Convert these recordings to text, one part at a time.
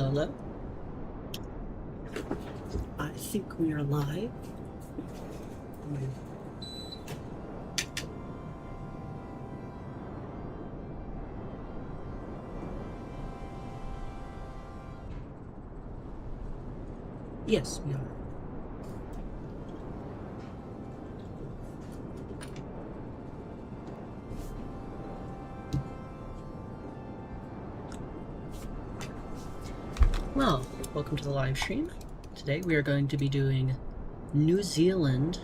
Hello? I think we are live. Yes, we are. Well, welcome to the live stream. Today we are going to be doing New Zealand,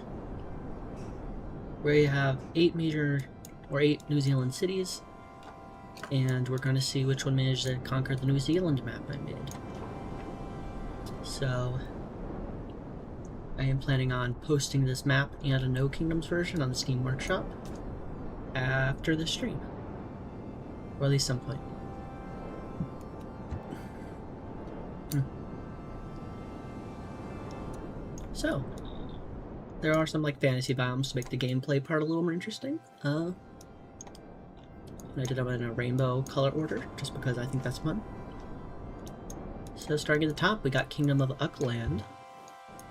where you have 8 New Zealand cities, and we're going to see which one managed to conquer the New Zealand map I made. So, I am planning on posting this map and a No Kingdoms version on the Steam Workshop after the stream, or at least some point. So, there are some like fantasy biomes to make the gameplay part a little more interesting. I did them in a rainbow color order, just because I think that's fun. So starting at the top, we got Kingdom of Uckland.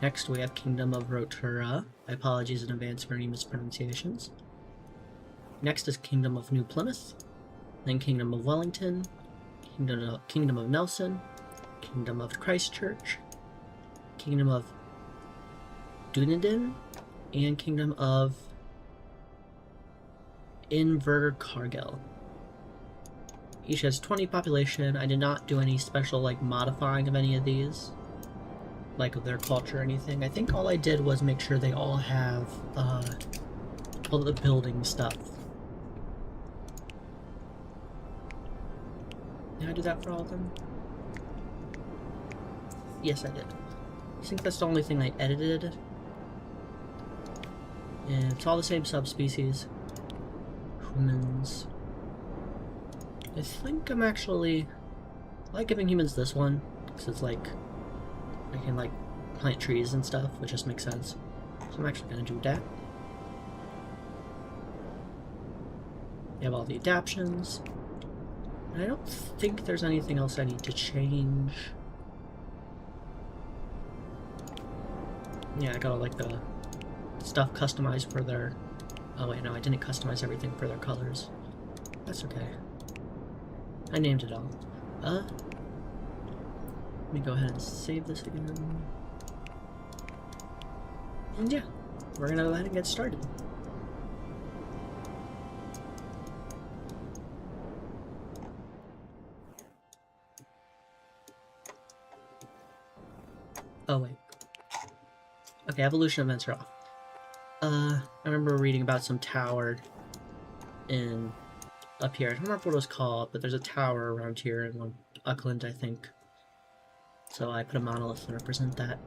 Next we have Kingdom of Rotorua. My apologies in advance for any mispronunciations. Next is Kingdom of New Plymouth. Then Kingdom of Wellington. Kingdom of Nelson. Kingdom of Christchurch. Kingdom of Dunedin. And Kingdom of Invercargill. Each has 20 population. I did not do any special like modifying of any of these, like of their culture or anything. I think all I did was make sure they all have all the building stuff. Did I do that for all of them? Yes, I did. I think that's the only thing I edited. And it's all the same subspecies. Humans. I think I'm actually... I like giving humans this one, because it's like... I can like plant trees and stuff, which just makes sense. So I'm actually going to do that. You have all the adaptions. And I don't think there's anything else I need to change. Yeah, I got all like the stuff customized for their... Oh wait, no, I didn't customize everything for their colors. That's okay. I named it all. Let me go ahead and save this again. And yeah, we're gonna go ahead and get started. Oh wait. Okay, evolution events are off. I remember reading about some tower up here. I don't remember what it was called, but there's a tower around here in Auckland, I think. So I put a monolith to represent that.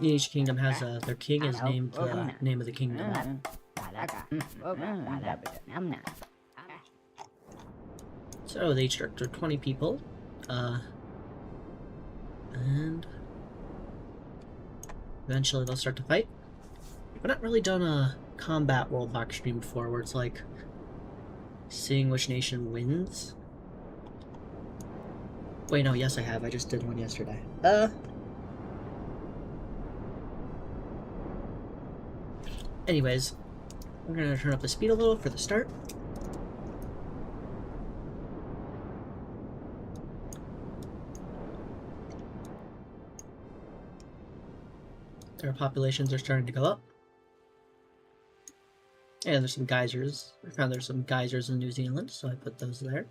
Each kingdom has their king is named the name of the kingdom. So they each are 20 people, and eventually they'll start to fight. I've not really done a combat Worldbox stream before, where it's like seeing which nation wins. Wait, no, yes I have. I just did one yesterday. Anyways, we're gonna turn up the speed a little for the start. Their populations are starting to go up. And there's some geysers. I found there's some geysers in New Zealand, so I put those there.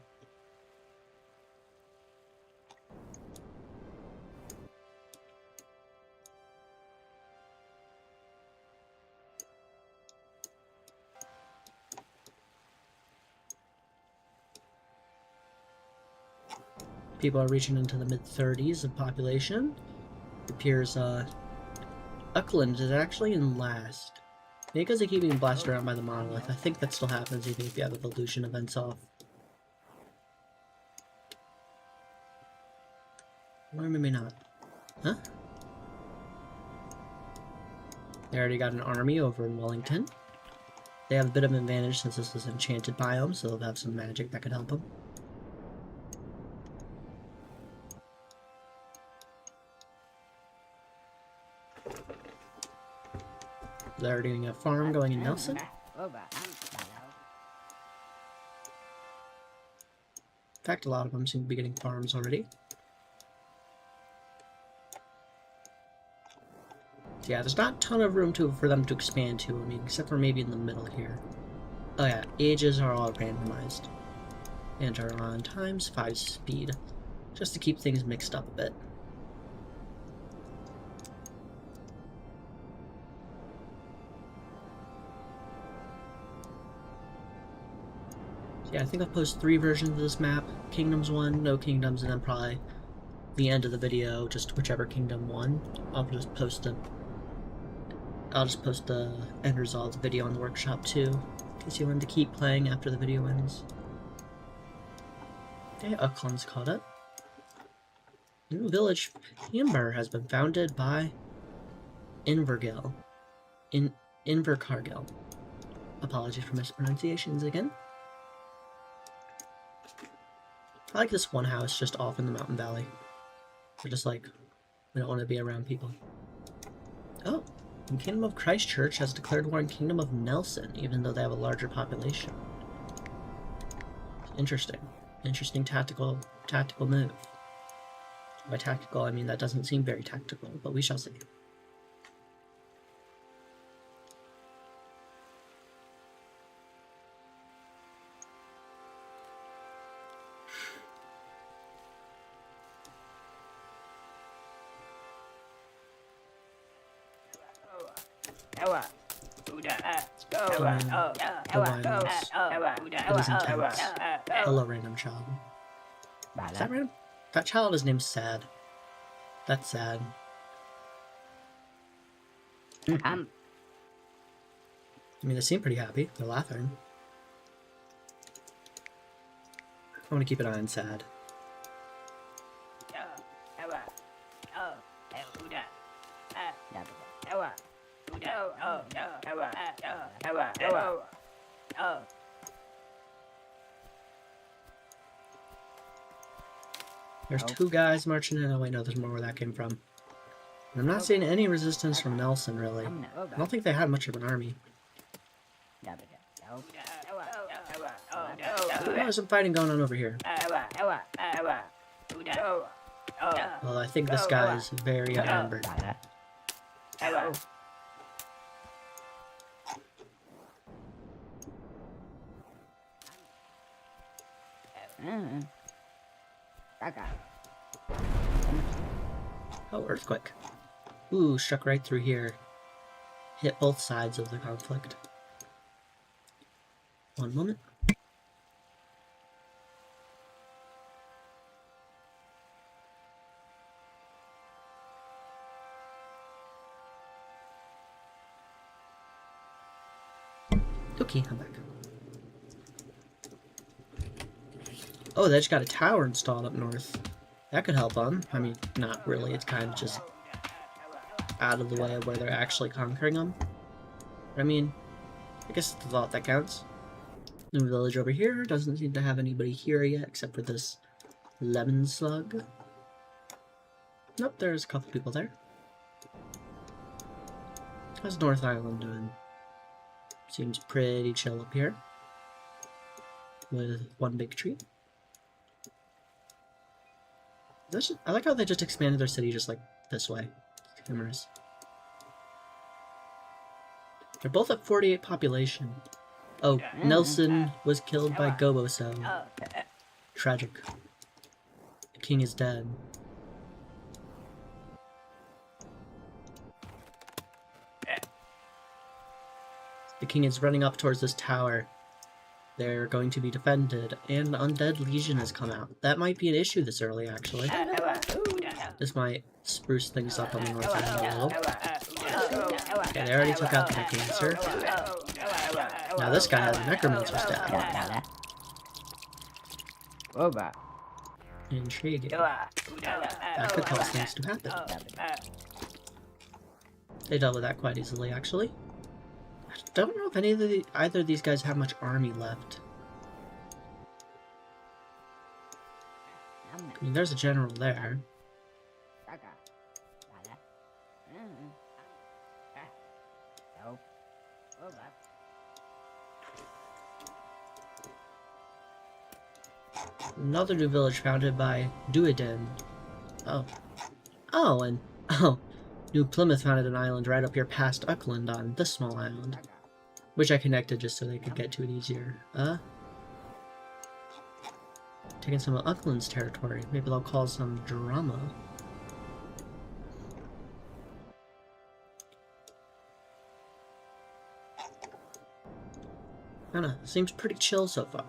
People are reaching into the mid-30s of population. It appears Uckland is actually in last. Maybe because they keep being blasted around by the monolith. I think that still happens even if you have evolution events off. Or maybe not. Huh? They already got an army over in Wellington. They have a bit of an advantage since this is an enchanted biome, so they'll have some magic that could help them. They're doing a farm going in Nelson. In fact, a lot of them seem to be getting farms already. Yeah, there's not a ton of room for them to expand to, I mean, except for maybe in the middle here. Oh yeah, ages are all randomized. And are on times 5 speed, just to keep things mixed up a bit. Yeah, I think I'll post 3 versions of this map. Kingdoms 1, no kingdoms, and then probably the end of the video, just whichever kingdom won. I'll just post the end results video on the workshop too, in case you wanted to keep playing after the video ends. Okay, Uckland's caught up. New village, Amber, has been founded by Invergil. Invercargill. Apologies for mispronunciations again. I like this one house just off in the mountain valley. We're just like, we don't want to be around people. Oh, the Kingdom of Christchurch has declared war on Kingdom of Nelson, even though they have a larger population. Interesting. Interesting tactical move. By tactical, I mean that doesn't seem very tactical, but we shall see. Hello, random child. Is that random? That child is named Sad. That's sad. I mean, they seem pretty happy. They're laughing. I want to keep an eye on Sad. There's 2 guys marching in. Oh wait, no, there's more where that came from. And I'm not seeing any resistance from Nelson, really. I don't think they had much of an army. Oh, there's some fighting going on over here. Well, I think this guy is very outnumbered. Oh, earthquake. Ooh, struck right through here. Hit both sides of the conflict. One moment. Okay, I'm back. Oh, they just got a tower installed up north. That could help them. I mean, not really. It's kind of just out of the way of where they're actually conquering them. But, I mean, I guess it's the thought that counts. New village over here. Doesn't seem to have anybody here yet, except for this lemon slug. Nope, there's a couple people there. How's North Island doing? Seems pretty chill up here. With one big tree. I like how they just expanded their city just like this way. It's humorous. They're both at 48 population. Oh, Nelson was killed by Goboso. Tragic. The king is dead. The king is running up towards this tower. They're going to be defended, and the Undead Legion has come out. That might be an issue this early, actually. This might spruce things up on the north end a little. Okay, they already took out the Necromancer. Now this guy has a Necromancer staff. Intriguing. That could cause things to happen. They dealt with that quite easily, actually. I don't know if either of these guys have much army left. I mean, there's a general there. Another new village founded by Duiden. Oh. Oh, and... Oh. New Plymouth founded an island right up here past Uckland on this small island. Which I connected just so they could get to it easier. Taking some of Uckland's territory. Maybe they'll cause some drama. I don't know. Seems pretty chill so far.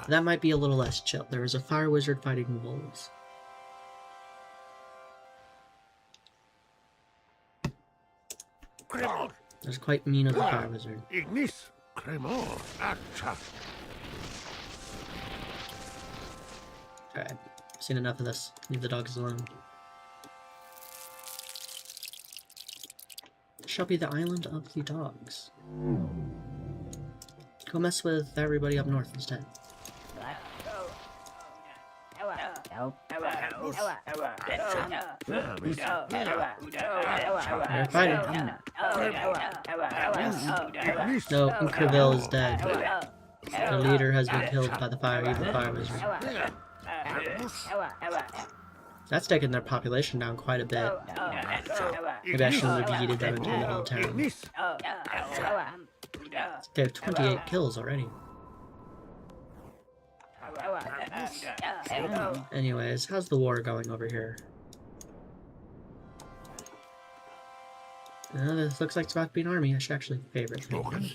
That might be a little less chill. There was a fire wizard fighting wolves. That's quite mean of the fire wizard. Alright, I've seen enough of this. Leave the dogs alone. Shall be the island of the dogs. Go mess with everybody up north instead. They're fighting. No, Inkerville is dead. The leader has been killed by the evil fire wizard. That's taken their population down quite a bit. Maybe I shouldn't have yeeted them into the middle of town. They have 28 kills already. Anyways, how's the war going over here? This looks like it's about to be an army. I should actually favorite thing.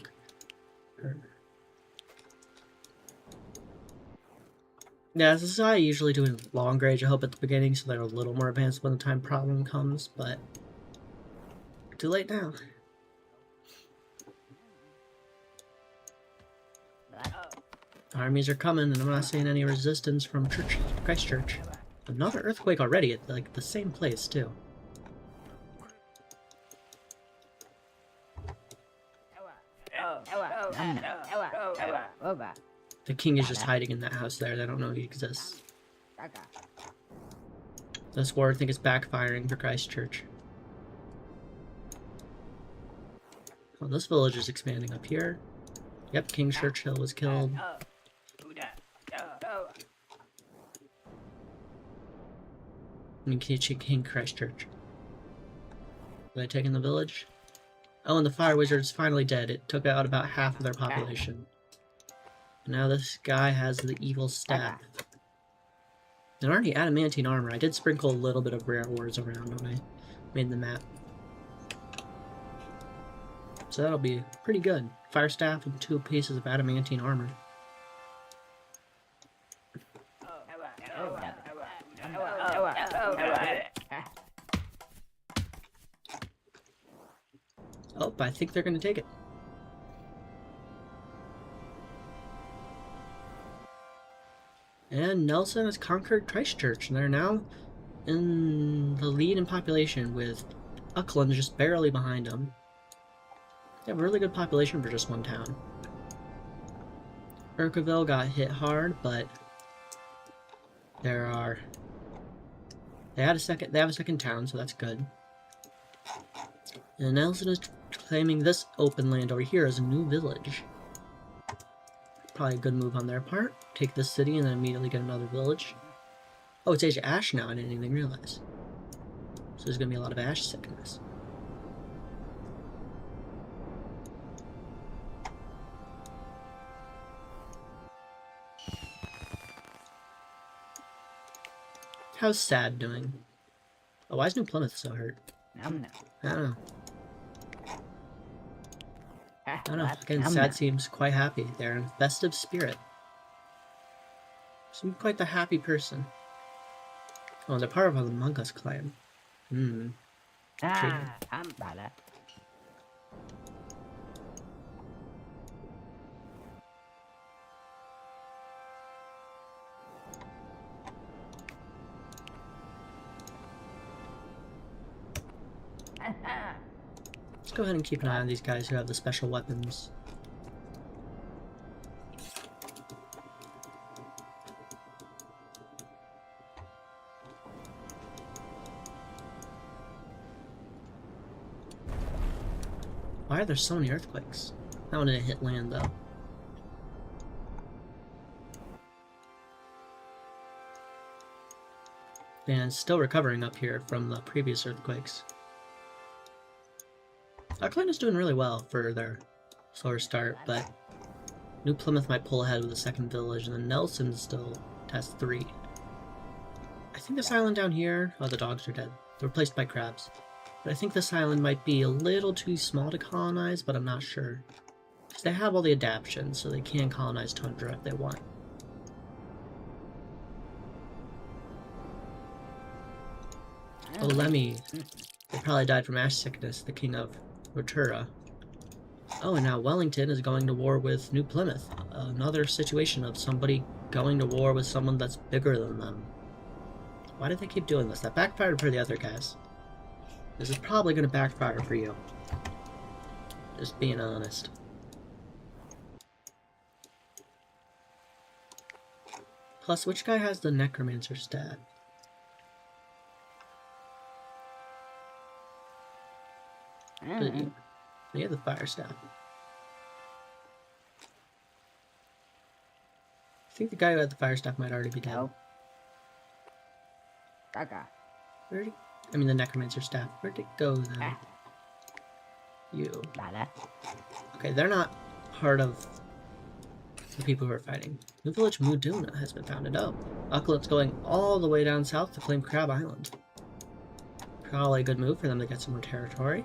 Yeah, this is how I usually do in long range. I hope at the beginning so they're a little more advanced when the time problem comes, but too late now. Armies are coming, and I'm not seeing any resistance from Christchurch. Another earthquake already at like the same place too. The king is just hiding in that house there. They don't know he exists. This war, I think, is backfiring for Christchurch. Well, this village is expanding up here. Yep, King Churchill was killed. I mean, King Christchurch. Are they taking the village? Oh, and the fire wizard's finally dead. It took out about half of their population. And now this guy has the evil staff. And already adamantine armor. I did sprinkle a little bit of rare ores around when I made the map. So that'll be pretty good. Fire staff and 2 pieces of adamantine armor. Oh, I think they're going to take it. And Nelson has conquered Christchurch, and they're now in the lead in population, with Uckland just barely behind them. They have a really good population for just one town. Urquaville got hit hard, but they have a second town, so that's good. And Nelson is claiming this open land over here as a new village. Probably a good move on their part. Take this city and then immediately get another village. Oh, it's Age of Ash now. I didn't even realize. So there's going to be a lot of ash sickness. How's Sad doing? Oh, why is New Plymouth so hurt? I don't know. I don't know. Again, Sad seems quite happy. They're in festive spirit. Seems quite the happy person. Oh, they're part of the Among Us clan. go ahead and keep an eye on these guys who have the special weapons. Why are there so many earthquakes? That one didn't hit land, though. And still recovering up here from the previous earthquakes. Auckland is doing really well for their slower start, but New Plymouth might pull ahead with the second village, and then Nelson still has 3. I think this island down here... Oh, the dogs are dead. They're replaced by crabs. But I think this island might be a little too small to colonize, but I'm not sure. Because they have all the adaptions, so they can colonize tundra if they want. Oh, Lemmy. They probably died from ash sickness, the king of Rotura. Oh, and now Wellington is going to war with New Plymouth. Another situation of somebody going to war with someone that's bigger than them. Why did they keep doing this? That backfired for the other guys. This is probably going to backfire for you. Just being honest. Plus, which guy has the Necromancer stat? They have the fire staff. I think the guy who had the fire staff might already be dead. Where'd he... I mean the necromancer staff. Where'd it go then? You. Okay, they're not part of the people who are fighting. New village Muduna has been founded. Oh, Auckland's going all the way down south to claim Crab Island. Probably a good move for them to get some more territory.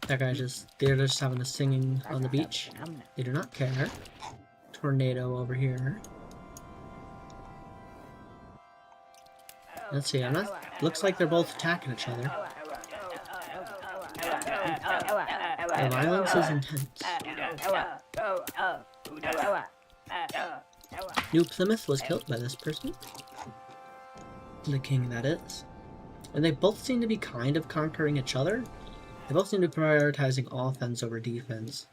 That guy they're just having a singing on the beach. They do not care. Tornado over here. Let's see, looks like they're both attacking each other. The violence is intense. New Plymouth was killed by this person. The king, that is. And they both seem to be kind of conquering each other. They both seem to be prioritizing offense over defense.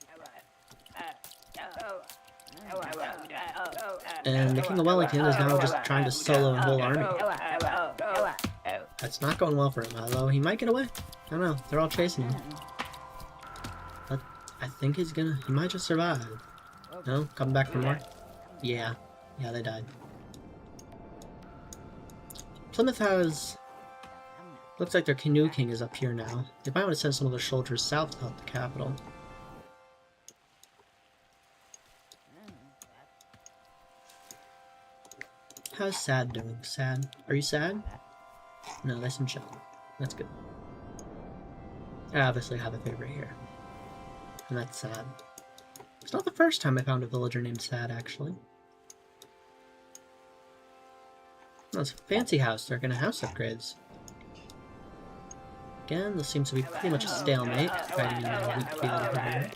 And the King of Wellington is now just trying to solo a whole army. That's not going well for him, although he might get away. I don't know, they're all chasing him. But I think he might just survive. No? Coming back for more? Yeah. Yeah, they died. Plymouth has... Looks like their Canoe King is up here now. They might want to send some of their soldiers south to help the capital. How's Sad doing? Sad? Are you sad? No, they seem chill. That's good. I obviously have a favorite here. And that's Sad. It's not the first time I found a villager named Sad, actually. No, it's a fancy house. They're gonna house upgrades. Again, this seems to be pretty much a stalemate, fighting in a weak field over here.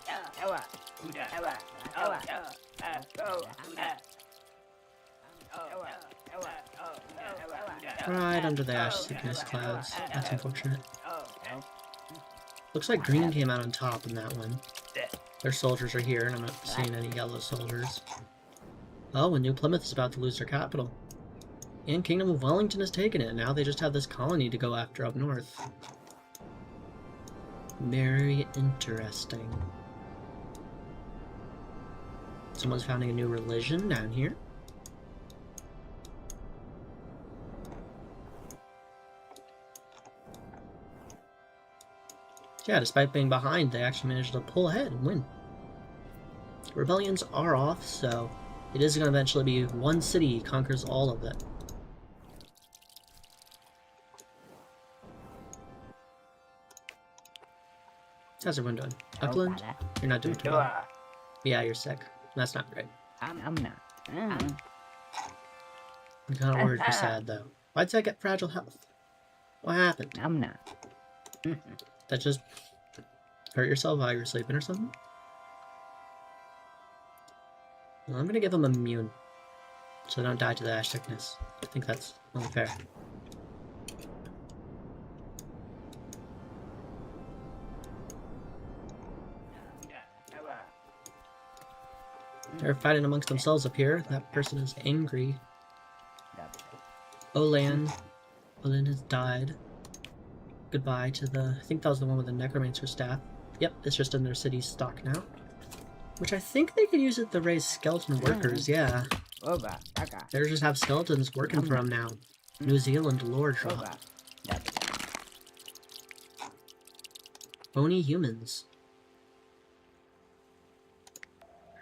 Right under the ash sickness clouds. That's unfortunate. Looks like green came out on top in that one. Their soldiers are here, and I'm not seeing any yellow soldiers. Oh, and New Plymouth is about to lose their capital. And Kingdom of Wellington has taken it. Now they just have this colony to go after up north. Very interesting. Someone's founding a new religion down here. Yeah, despite being behind, they actually managed to pull ahead and win. Rebellions are off, so it is going to eventually be one city conquers all of it. How's everyone doing? Upland? You're not doing too well. Yeah, you're sick. That's not great. I'm not. I'm kind of worried for Sad, though. Why'd Sad get fragile health? What happened? I'm not. That just hurt yourself while you were sleeping or something? Well, I'm gonna give him immune. so they don't die to the ash sickness. I think that's only fair. They're fighting amongst themselves up here. That person is angry. Olan has died. Goodbye to the... I think that was the one with the necromancer staff. Yep, it's just in their city's stock now. Which I think they could use it to raise skeleton workers, yeah. They just have skeletons working for them now. New Zealand lore drop. Bony humans.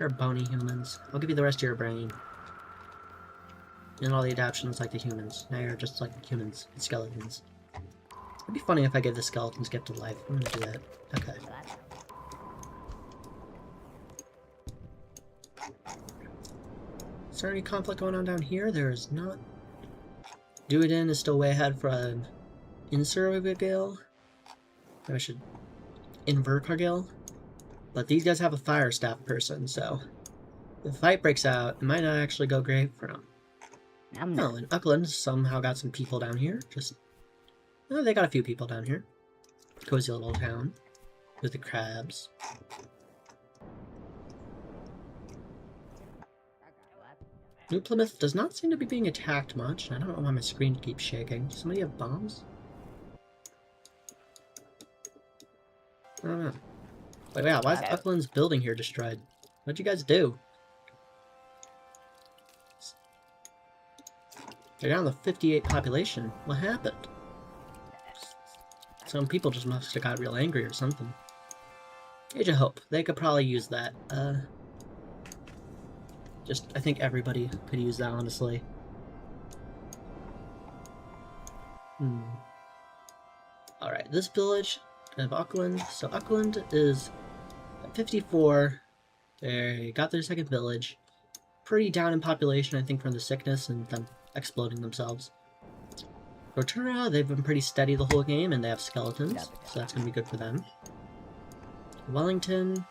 You're bony humans. I'll give you the rest of your brain. And all the adaptions like the humans. Now you're just like humans and skeletons. It'd be funny if I gave the skeletons gift of life. I'm gonna do that. Okay. Is there any conflict going on down here? There is not. Duodin is still way ahead from Insurgil. I should Invercargil. But these guys have a fire staff person, so if a fight breaks out, it might not actually go great for them. No, and Uckland somehow got some people down here. They got a few people down here. Cozy little town with the crabs. New Plymouth does not seem to be being attacked much. I don't know why my screen keeps shaking. Does somebody have bombs? I don't know. Wait, yeah, why is Uckland's building here destroyed? What'd you guys do? They're down to 58 population. What happened? Some people just must have got real angry or something. Age of Hope. They could probably use that. I think everybody could use that, honestly. Alright, this village of Uckland. So Uckland is at 54. They got their second village. Pretty down in population, I think, from the sickness and them exploding themselves. Rotura, they've been pretty steady the whole game, and they have skeletons, so that's going to be good for them. Wellington...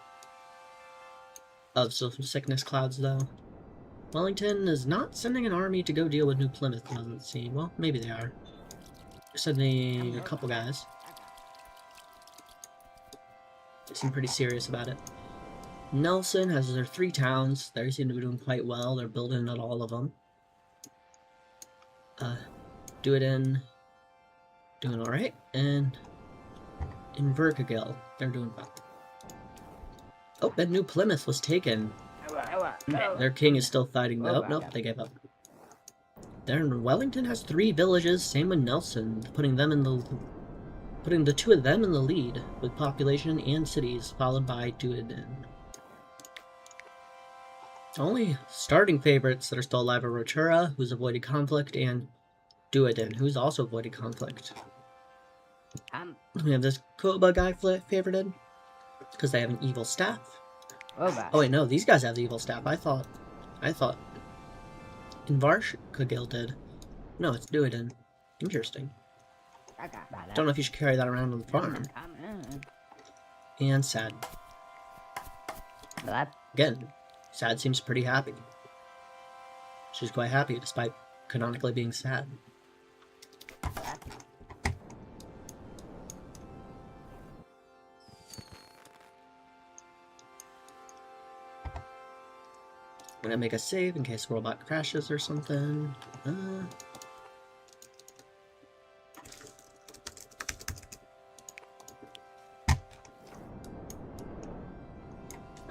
Oh, still some sickness clouds, though. Wellington is not sending an army to go deal with New Plymouth, doesn't seem. Well, maybe they are. They're sending a couple guys. They seem pretty serious about it. Nelson has their 3 towns. They seem to be doing quite well. They're building at all of them. Duodin doing alright, and Invercargil, they're doing well. Oh, and New Plymouth was taken. Their king is still fighting. Oh, nope, they gave up. Then Wellington has 3 villages, same with Nelson, putting the 2 of them in the lead, with population and cities, followed by Duodin. Only starting favorites that are still alive are Rotura, who's avoided conflict, and Duodin, who's also avoided conflict. We have this Koba guy favorited, because they have an evil staff. Oh wait, no, these guys have the evil staff. I thought Invercargil did. No, it's Duodin. Interesting. Don't know if you should carry that around on the farm. And Sad. Again, Sad seems pretty happy. She's quite happy, despite canonically being sad. I'm gonna make a save in case Worldbox crashes or something.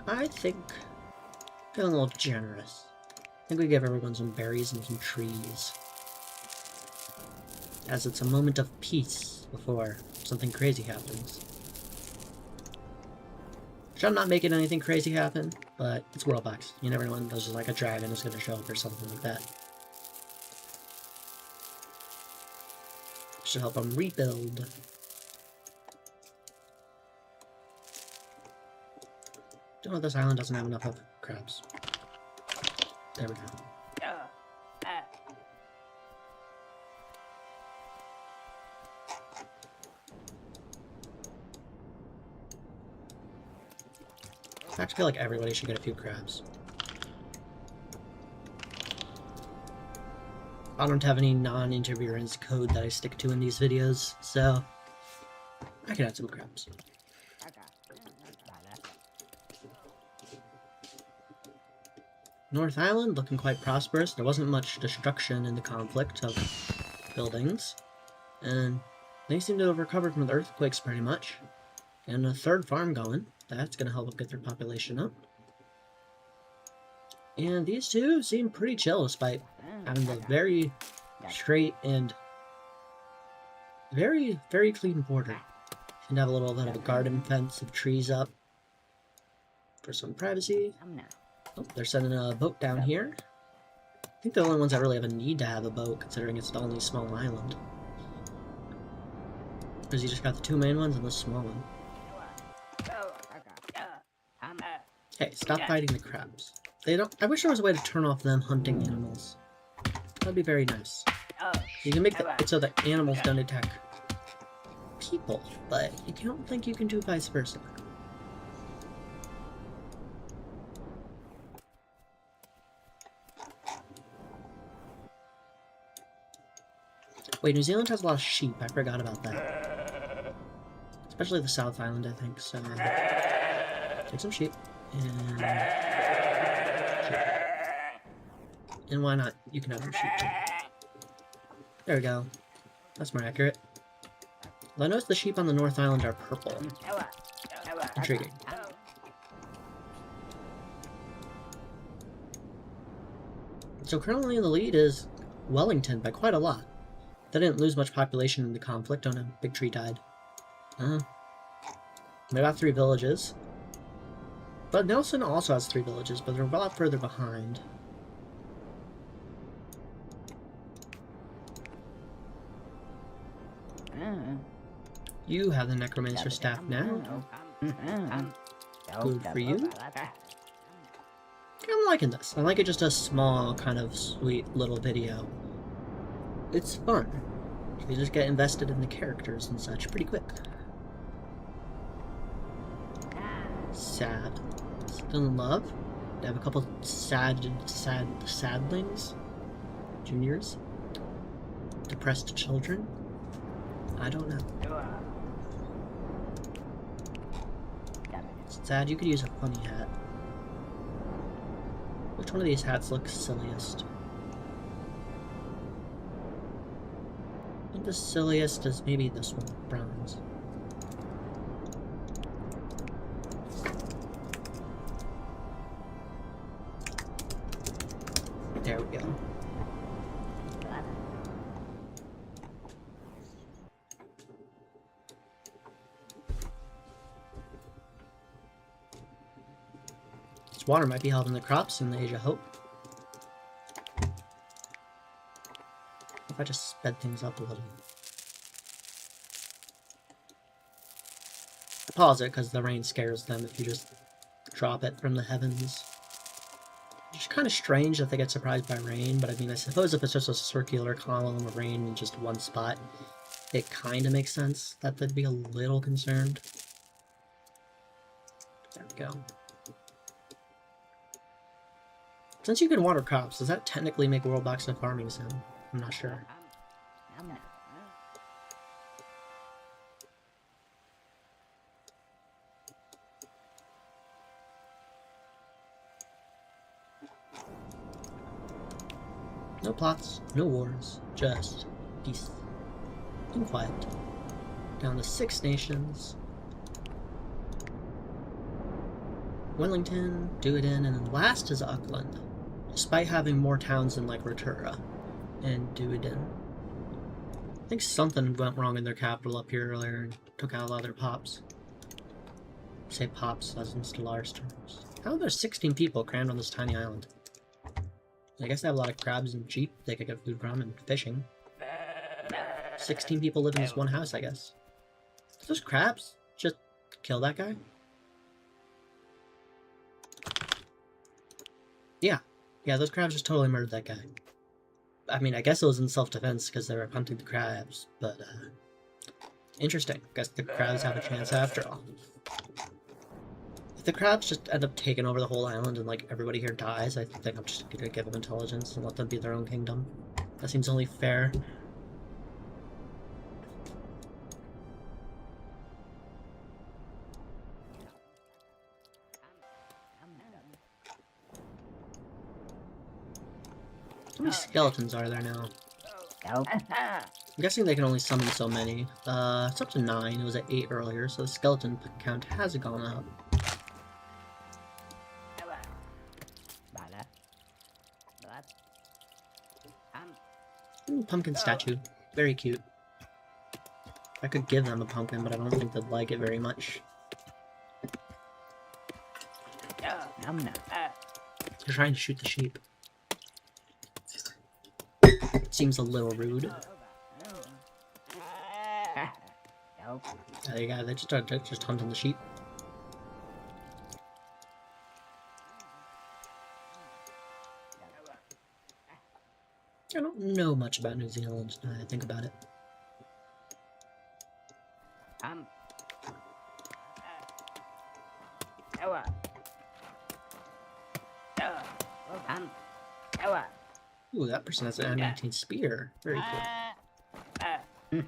I think feeling a little generous. I think we give everyone some berries and some trees. As it's a moment of peace before something crazy happens. Which I'm not making anything crazy happen, but it's Worldbox. You never know when there's just like a dragon is going to show up or something like that. Should help them rebuild. Don't know, this island doesn't have enough of crabs. There we go. I feel like everybody should get a few crabs. I don't have any non-interference code that I stick to in these videos, so I can add some crabs. North Island looking quite prosperous. There wasn't much destruction in the conflict of buildings, and they seem to have recovered from the earthquakes pretty much. And a third farm going. That's going to help get their population up. And these two seem pretty chill despite having the very straight and very, very clean border. Seem to have a little bit of a garden fence of trees up for some privacy. Oh, they're sending a boat down here. I think they're the only ones that really have a need to have a boat, considering it's the only small island. Because you just got the two main ones and the small one. Hey, stop fighting the crabs. They don't. I wish there was a way to turn off them hunting animals. That'd be very nice. You can make it so that animals don't attack people, but I don't think you can do vice versa. Wait, New Zealand has a lot of sheep. I forgot about that. Especially the South Island, I think. So, take some sheep. And why not? You can have some sheep too. There we go. That's more accurate. Well, I noticed the sheep on the North Island are purple. Intriguing. So currently in the lead is Wellington by quite a lot. They didn't lose much population in the conflict. Oh no, Big Tree died. They got 3 villages. But Nelson also has 3 villages, but they're a lot further behind. You have the Necromancer staff now. Good for you. I'm liking this. I like it just a small, kind of sweet little video. It's fun. You just get invested in the characters and such pretty quick. Sad. Still in love. They have a couple sadlings. Juniors. Depressed children. I don't know. It's sad. You could use a funny hat. Which one of these hats looks silliest? I think the silliest is maybe this one, bronze. There we go. This water might be helping the crops in the Age of Hope. If I just sped things up a little. I pause it because the rain scares them if you just drop it from the heavens. It's kind of strange that they get surprised by rain, but I mean, I suppose if it's just a circular column of rain in just one spot, it kind of makes sense that they'd be a little concerned. There we go. Since you can water crops, does that technically make Worldbox a farming sim? I'm not sure. No plots, no wars, just peace and quiet. Down to 6 nations. Wellington, Duodin, and then last is Auckland. Despite having more towns than like Rotorua and Duodin. I think something went wrong in their capital up here earlier and took out a lot of their pops. I say pops as in Stellaris terms. How are there 16 people crammed on this tiny island? I guess they have a lot of crabs and sheep they could get food from and fishing. 16 people live in this one house, I guess. Did those crabs just kill that guy? Yeah, those crabs just totally murdered that guy. I mean, I guess it was in self-defense because they were hunting the crabs, but, interesting. Guess the crabs have a chance after all. If the crabs just end up taking over the whole island and, like, everybody here dies, I think I'm just gonna give them intelligence and let them be their own kingdom. That seems only fair. How many skeletons are there now? I'm guessing they can only summon so many. It's up to 9. It was at 8 earlier, so the skeleton count has gone up. Ooh, pumpkin statue. Very cute. I could give them a pumpkin, but I don't think they'd like it very much. They're trying to shoot the sheep. Seems a little rude. There you go, they're just hunting the sheep. I don't know much about New Zealand now that I think about it. Ooh, that person has an M19 spear. Very cool. I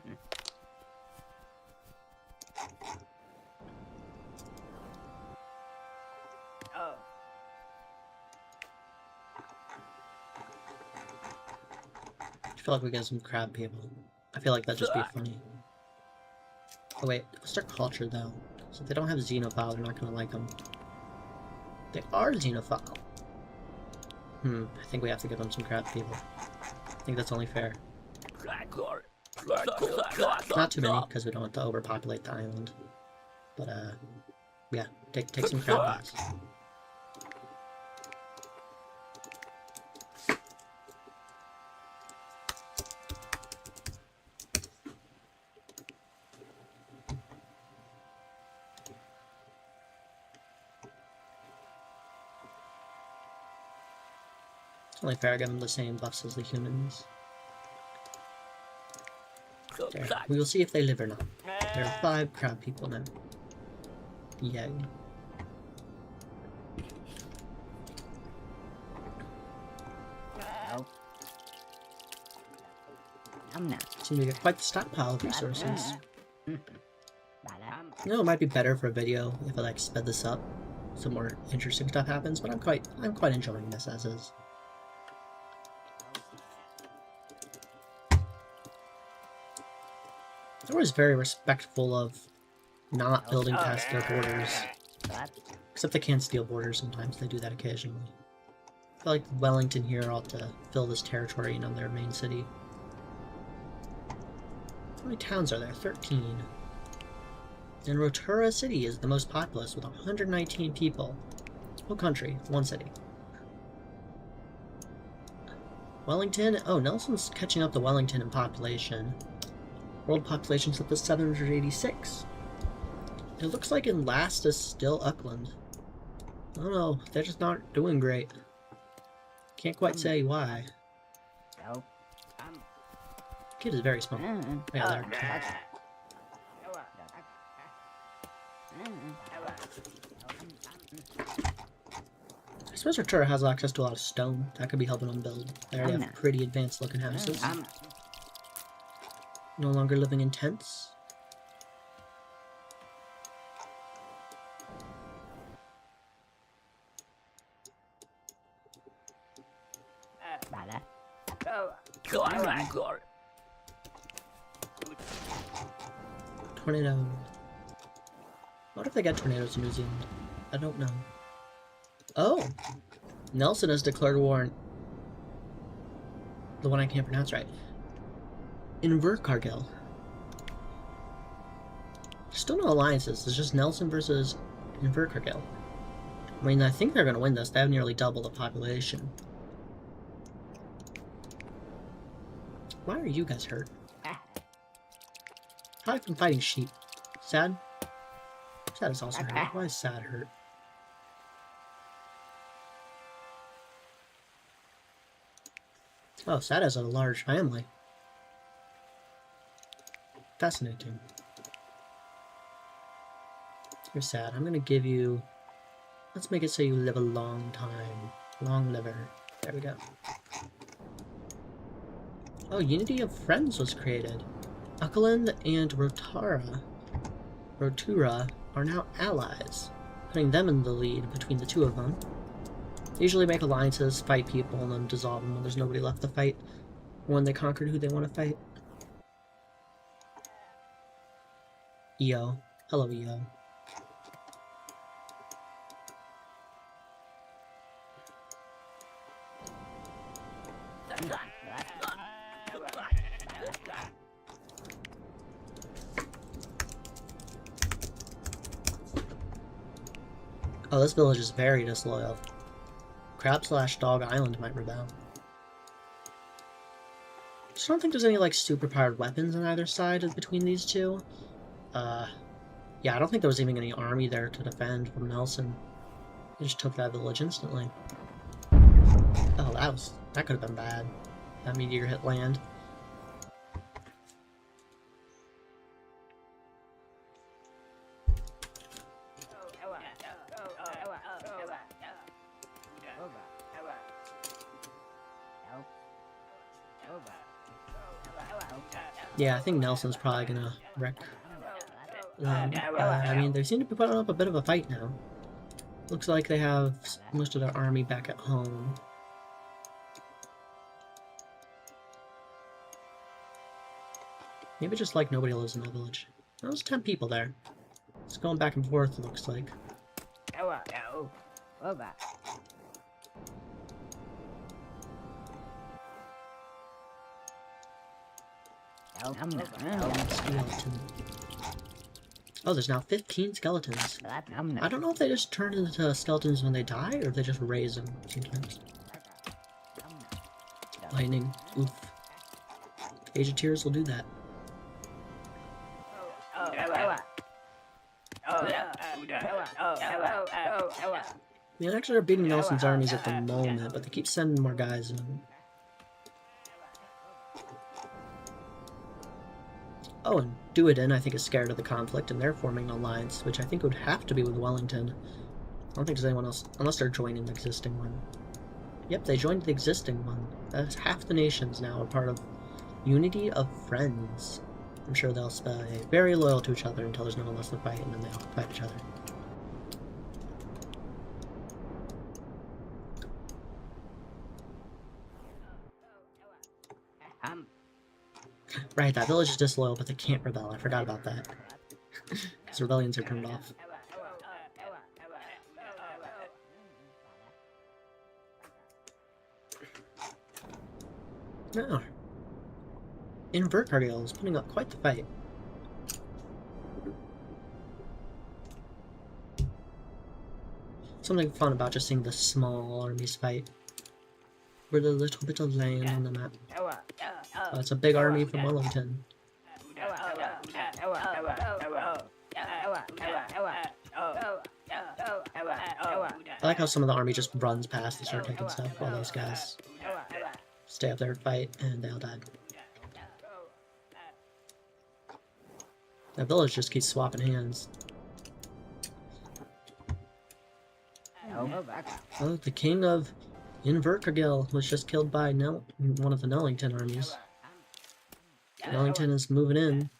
feel like we get some crab people. I feel like that'd just be funny. Oh wait, what's their culture though? So if they don't have xenophile, they're not gonna like them. They are xenophile. I think we have to give them some crab people. I think that's only fair. Not too many, because we don't want to overpopulate the island. But yeah, take some crab people. Only fair, I give them the same buffs as the humans. There. We will see if they live or not. There are 5 crab people now. Yay. Seem to get quite the stockpile of resources. You know, it might be better for a video if I like sped this up. Some more interesting stuff happens, but I'm quite enjoying this as is. They're always very respectful of not building past their borders. Except they can steal borders sometimes, they do that occasionally. I feel like Wellington here ought to fill this territory, their main city. How many towns are there? 13. And Rotorua City is the most populous with 119 people. Whole country, 1 city. Wellington? Oh, Nelson's catching up to Wellington in population. World population's up to 786. It looks like in last is still Auckland. I don't know, they're just not doing great. Can't quite say why. Kid is very small. Yeah, there. I suppose Rotorua has access to a lot of stone. That could be helping them build. They already have pretty advanced looking houses. No longer living in tents. Tornado. What if they get tornadoes in New Zealand? I don't know. Oh! Nelson has declared war on... the one I can't pronounce right. Invercargill. Still no alliances. It's just Nelson versus Invercargill. I mean, I think they're going to win this. They have nearly double the population. Why are you guys hurt? Probably from fighting sheep. Sad? Sad is also hurt. Why is Sad hurt? Oh, Sad has a large family. Fascinating. You're sad. I'm gonna give you... let's make it so you live a long time. Long liver. There we go. Oh, Unity of Friends was created. Ukkaland and Rotura are now allies, putting them in the lead between the two of them. They usually make alliances, fight people, and then dissolve them when there's nobody left to fight, or when they conquered who they want to fight. EO. Hello, EO. Oh, this village is very disloyal. Crab/Dog Island might rebel. Just don't think there's any, like, super-powered weapons on either side between these two. Yeah, I don't think there was even any army there to defend from Nelson. He just took that village instantly. Oh, that could have been bad. That meteor hit land. Yeah, I think Nelson's probably gonna wreck. I mean, they seem to be putting up a bit of a fight now. Looks like they have most of their army back at home. Maybe just like nobody lives in the village. There's 10 people there. It's going back and forth, it looks like. Skeleton. Oh, there's now 15 skeletons. I don't know if they just turn into skeletons when they die, or if they just raise them sometimes. Lightning. Oof. Age of Tears will do that. I mean, actually, they're beating Nelson's armies at the moment, but they keep sending more guys in. Oh, and Duodin, I think, is scared of the conflict, and they're forming an alliance, which I think would have to be with Wellington. I don't think there's anyone else, unless they're joining the existing one. Yep, they joined the existing one. That's half the nations now are part of Unity of Friends. I'm sure they'll stay very loyal to each other until there's no one left to fight, and then they all fight each other. Right, that village is disloyal, but they can't rebel. I forgot about that. Because rebellions are turned off. No. Invercargill is putting up quite the fight. Something fun about just seeing the small armies fight. With a little bit of land on the map. Oh, it's a big army from Wellington. I like how some of the army just runs past and start taking stuff while those guys stay up there and fight, and they all died. That village just keeps swapping hands. Oh, the king of Invercargill was just killed by one of the Nellington armies. Nellington is moving in.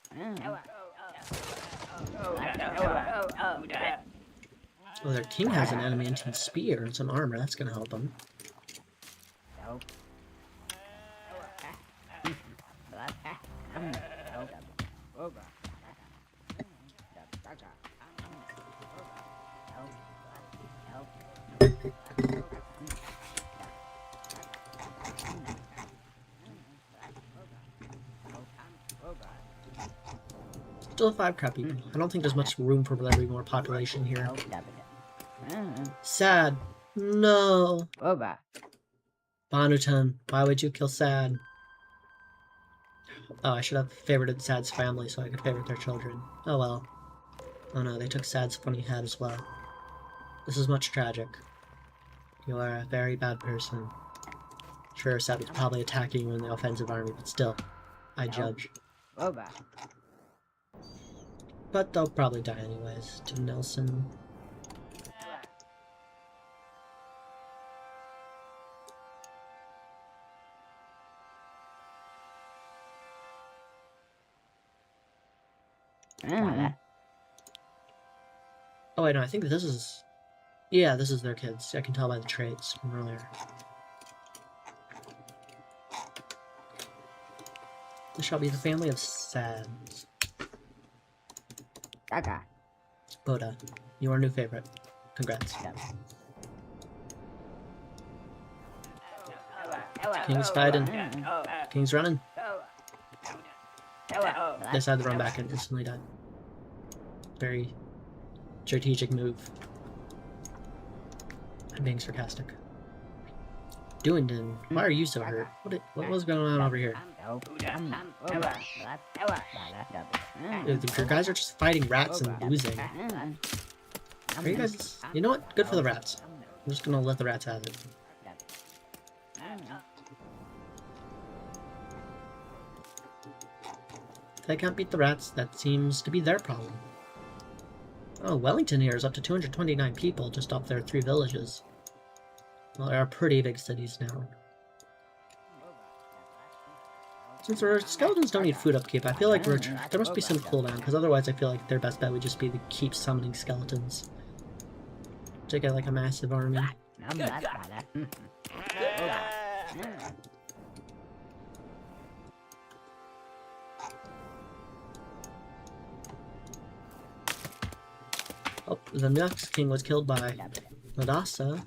Oh, their king has an adamantine spear and some armor. That's gonna help him. Still have 5 crab people. I don't think there's much room for there to be more population here. Sad. No. Banutan, why would you kill Sad? Oh, I should have favorited Sad's family so I could favorite their children. Oh well. Oh no, they took Sad's funny head as well. This is much tragic. You are a very bad person. Sure, Sad was probably attacking you in the offensive army, but still, I judge. But they'll probably die anyways. To Nelson. Oh wait, no, I think this is... Yeah, this is their kids. I can tell by the traits from earlier. This shall be the family of Sads. Boda, you are our new favorite. Congrats. King's fighting. King's running. They decided to run back and instantly died. Very strategic move. I'm being sarcastic. Doingdon, why are you so hurt? What was going on over here? Dude, your guys are just fighting rats and losing. Are you guys... You know what? Good for the rats. I'm just gonna let the rats have it. If they can't beat the rats, that seems to be their problem. Oh, Wellington here is up to 229 people just off their 3 villages. Well, they are pretty big cities now. Since our skeletons don't need food upkeep, I feel like there must be some cooldown, because otherwise I feel like their best bet would just be to keep summoning skeletons. To get like a massive army. Oh, the next king was killed by Madassa.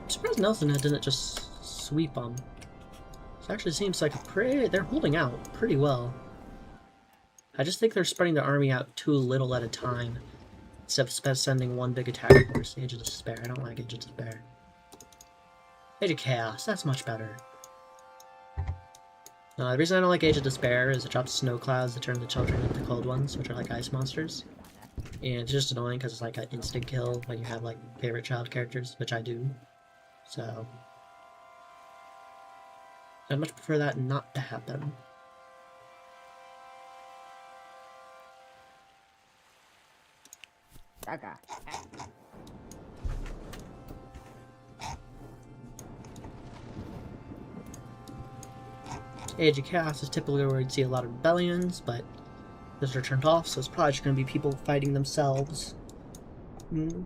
I'm surprised Nelson didn't just sweep them. This actually seems like they're holding out pretty well. I just think they're spreading their army out too little at a time. Instead of sending one big attack force. Age of Despair. I don't like Age of Despair. Age of Chaos. That's much better. The reason I don't like Age of Despair is it drops snow clouds that turn the children into cold ones, which are like ice monsters. And it's just annoying because it's like an instant kill when you have like favorite child characters, which I do. So I'd much prefer that not to happen. Age of Chaos is typically where you'd see a lot of rebellions, but those are turned off, so it's probably just going to be people fighting themselves. I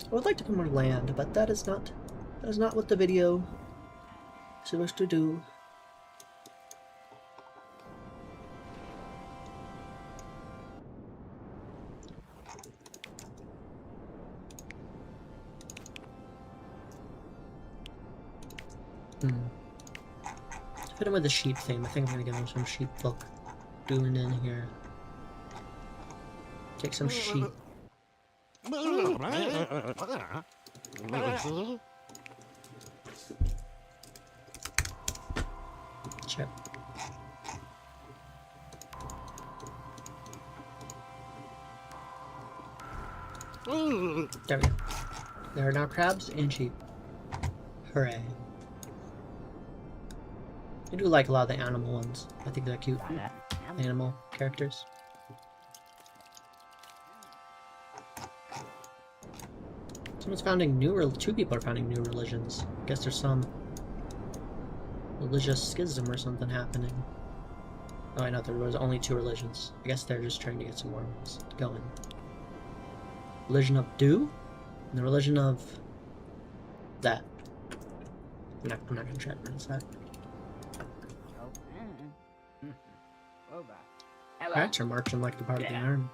would like to put more land, but that is not what the video is supposed to do. To fit in with the sheep theme, I think I'm gonna give him some sheep book doing in here. Take some sheep. Check. There we go. There are now crabs and sheep. Hooray. I do like a lot of the animal ones. I think they're cute. Animal characters. Someone's founding two people are founding new religions. I guess there's some religious schism or something happening. Oh, I know there was only 2 religions. I guess they're just trying to get some more ones going. Religion of Do? And the religion of that. I'm not gonna try to pronounce that. Rats are marching like the part of the army.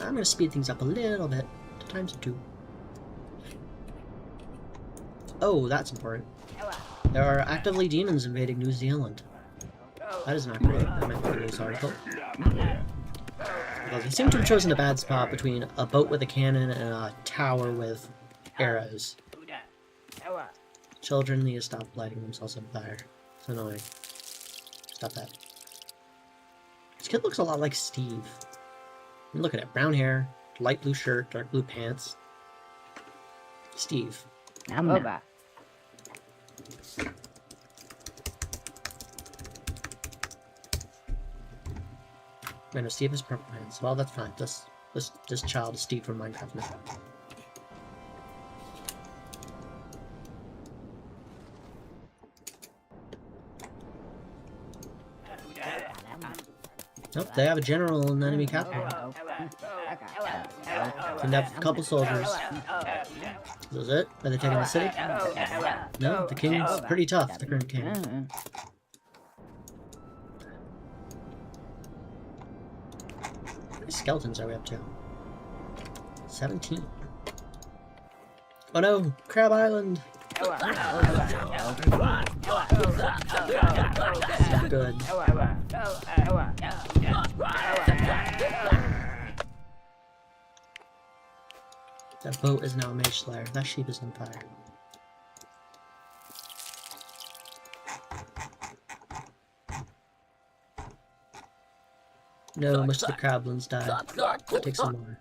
I'm gonna speed things up a little bit to ×2. Oh, that's important. There are actively demons invading New Zealand. That is not great. That might be a news article. Well, they seem to have chosen a bad spot between a boat with a cannon and a tower with arrows. Children need to stop lighting themselves on fire. It's annoying. Stop that. This kid looks a lot like Steve. I mean, look at it. Brown hair, light blue shirt, dark blue pants. Steve. I know Steve has purple pants. Well, that's fine. This child is Steve from Minecraft now. Nope, they have a general and enemy capital. And have a couple soldiers. Is this it? Are they taking the city? No, the king's pretty tough, the current king. How many skeletons are we up to? 17. Oh no! Crab Island! Good. That boat is now a mage slayer. That sheep is on fire. No, most of the crablins died. Take some more.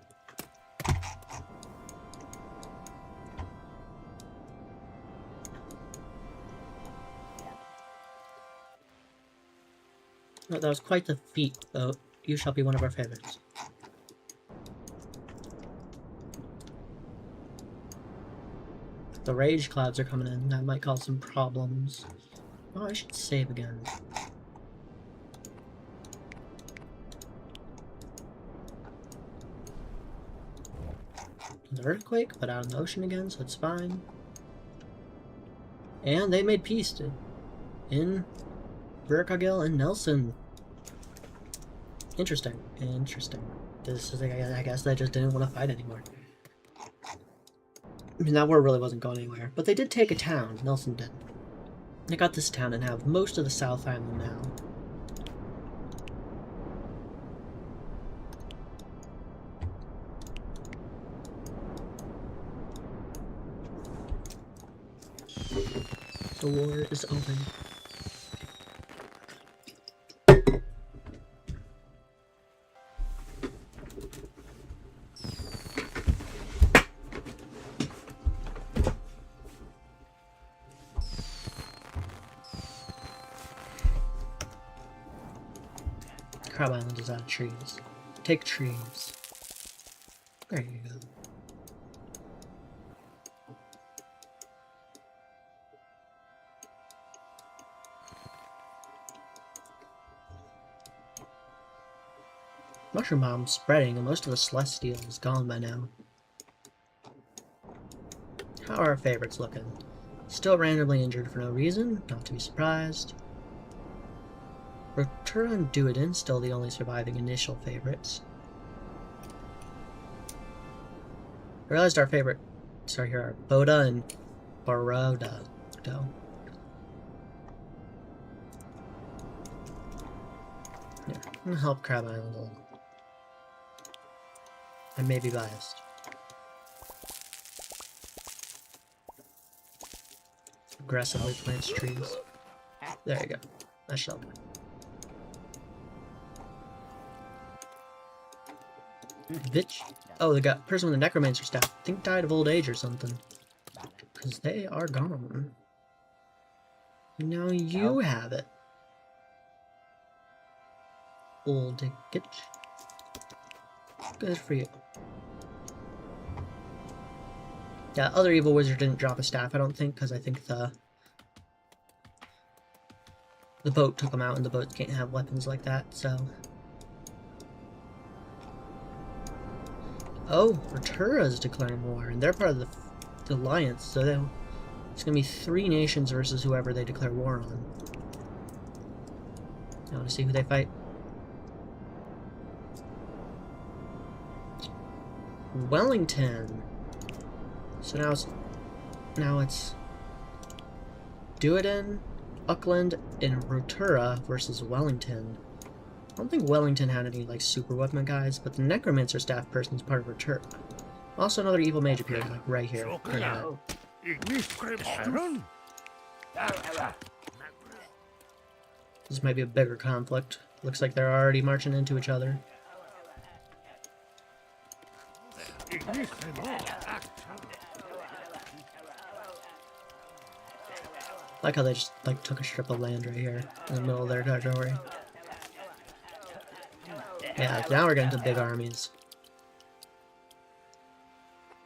Oh, that was quite the feat, though. You shall be one of our favorites. The rage clouds are coming in. That might cause some problems. Oh, I should save again. There's an earthquake, but out in the ocean again, so it's fine. And they made peace in Burkagil and Nelson. Interesting. Interesting. This is, I guess they just didn't want to fight anymore. I mean, that war really wasn't going anywhere. But they did take a town. Nelson did. They got this town and have most of the South Island now. The war is open. Crab Island is out of trees. Take trees. There you go. Mushroom bomb's spreading and most of the Celestial is gone by now. How are our favorites looking? Still randomly injured for no reason, not to be surprised. Rotura and Duodin still the only surviving initial favorites. I realized our favorites are here are Boda and Baroda. Yeah, I'm gonna help Crab Island a little. I may be biased. Aggressively plants trees. There you go. That shall do. Bitch. Oh, the person with the necromancer staff. I think died of old age or something. Because they are gone. Now you have it. Old gitch. Good for you. Yeah, other evil wizard didn't drop a staff, I don't think, because I think the boat took them out, and the boats can't have weapons like that, so... Oh, Rotura's declaring war, and they're part of the alliance, so it's gonna be 3 nations versus whoever they declare war on. I want to see who they fight. Wellington. So now it's Duodin, Uckland, and Rotura versus Wellington. I don't think Wellington had any like super weapon guys, but the necromancer staff person is part of Rotura. Also, another evil mage appeared like right here. This might be a bigger conflict. Looks like they're already marching into each other. Like how they just like took a strip of land right here in the middle of their territory. Yeah, now we're getting to big armies.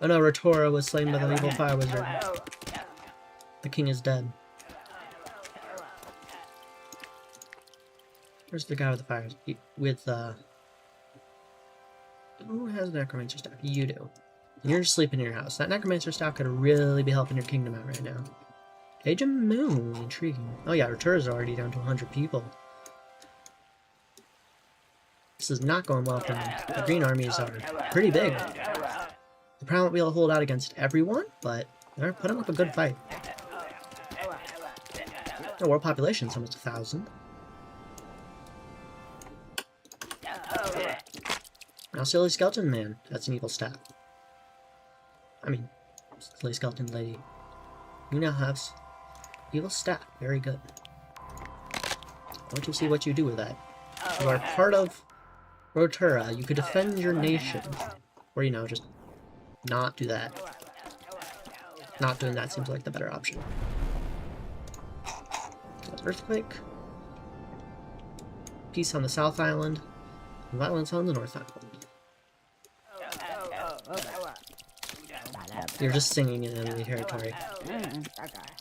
Oh no, Rotura was slain by the evil fire wizard. The king is dead. Where's the guy with the fires? Who has the necromancer staff? You do. And you're just sleeping in your house. That necromancer staff could really be helping your kingdom out right now. Age of Moon, intriguing. Oh yeah, Retur's already down to 100 people. This is not going well for them. The green armies are pretty big. They probably won't be able to hold out against everyone, but they're putting up a good fight. The world population is almost 1,000. Now, Silly Skeleton Man. That's an evil staff. I mean, Silly Skeleton Lady. You now have evil staff. Very good. I want to see what you do with that. You are part of Rotura. You could defend your nation. Or, you know, just not do that. Not doing that seems like the better option. Earthquake. Peace on the South Island. Violence on the North Island. You're just singing in enemy territory.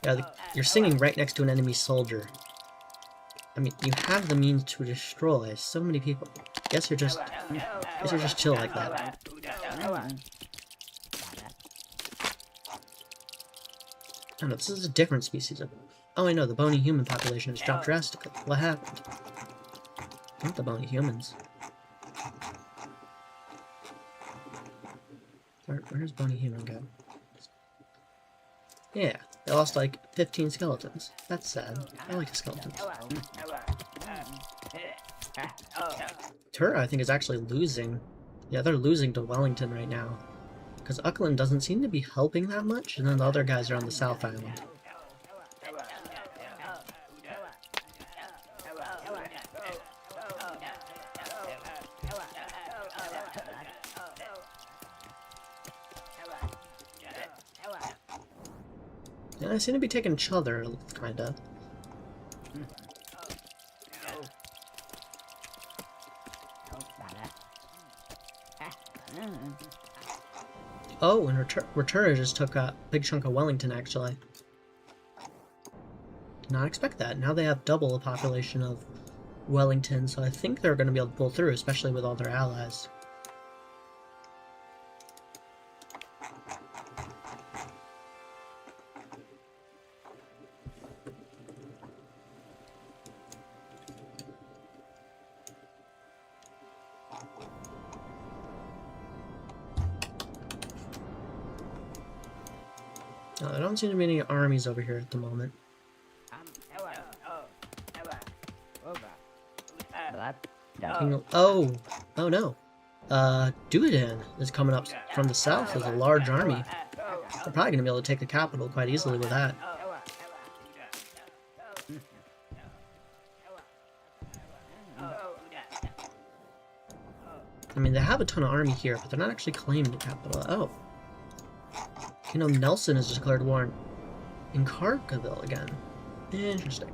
Yeah, you're singing right next to an enemy soldier. I mean, you have the means to destroy so many people. Guess you're just chill like that. I don't know, this is a different species of... Oh, I know, the bony human population has dropped drastically. What happened? Not the bony humans. Where's bony human go? Yeah, they lost like 15 skeletons. That's sad. I like the skeletons. Tura, I think, is actually losing. Yeah, they're losing to Wellington right now. Because Uckland doesn't seem to be helping that much, and then the other guys are on the South Island. And I seem to be taking each other, kinda. Oh, and Retura just took a big chunk of Wellington, actually. Did not expect that. Now they have double the population of Wellington, so I think they're going to be able to pull through, especially with all their allies. There don't seem to be any armies over here at the moment. Oh no. Duodan is coming up from the south with a large army. They're probably going to be able to take the capital quite easily with that. I mean, they have a ton of army here, but they're not actually claiming the capital. Oh. You know, Nelson has declared war in Carcaville again. Interesting.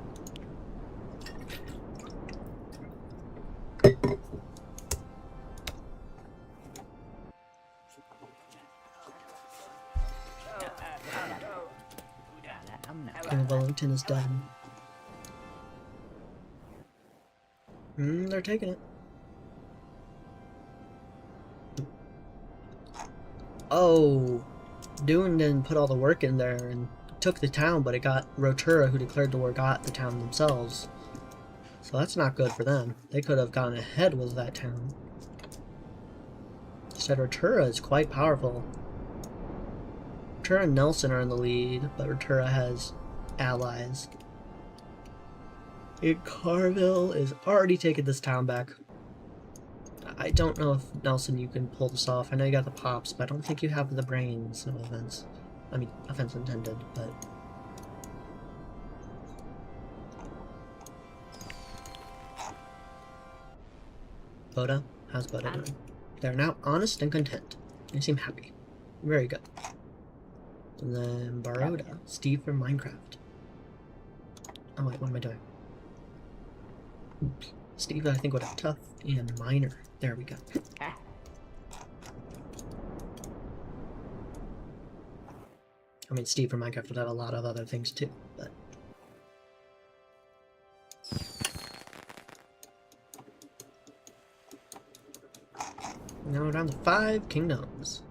King Wellington is done. They're taking it. Oh, Duodan put all the work in there and took the town, but it got Rotura, who declared the war, got the town themselves. So that's not good for them. They could have gone ahead with that town. Instead, Rotura is quite powerful. Rotura and Nelson are in the lead, but Rotura has allies. Carville is already taking this town back. I don't know if, Nelson, you can pull this off. I know you got the pops, but I don't think you have the brains, no offense. I mean, offense intended, but... Boda? How's Boda doing? They're now honest and content. They seem happy. Very good. And then Baroda. Steve from Minecraft. Oh wait, what am I doing? Oops. Steve, I think, would have tough and minor. There we go. I mean, Steve from Minecraft would have a lot of other things too, but... Now we're down to 5 kingdoms.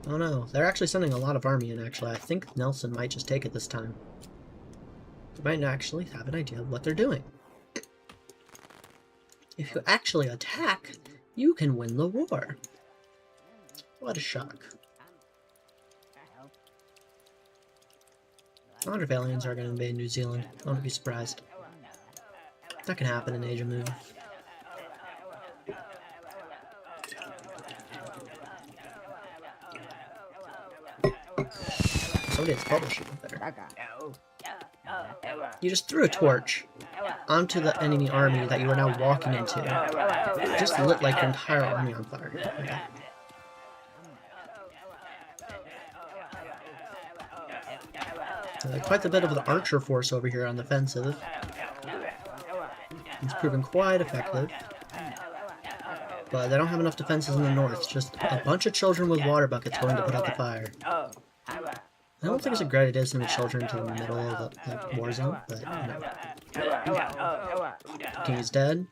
Oh no, they're actually sending a lot of army in, actually. I think Nelson might just take it this time. They might actually have an idea of what they're doing. If you actually attack, you can win the war. What a shock. I wonder if aliens are going to invade New Zealand. I wouldn't be surprised. That can happen in Age of Moon. Somebody's publishing there. You just threw a torch onto the enemy army that you are now walking into. It just lit like your entire army on fire. Yeah. Quite a bit of the archer force over here on the offensive. It's proven quite effective. But they don't have enough defenses in the north. Just a bunch of children with water buckets going to put out the fire. I don't think it's a great idea to send the children to the middle of the war zone, but, you know. The king is dead.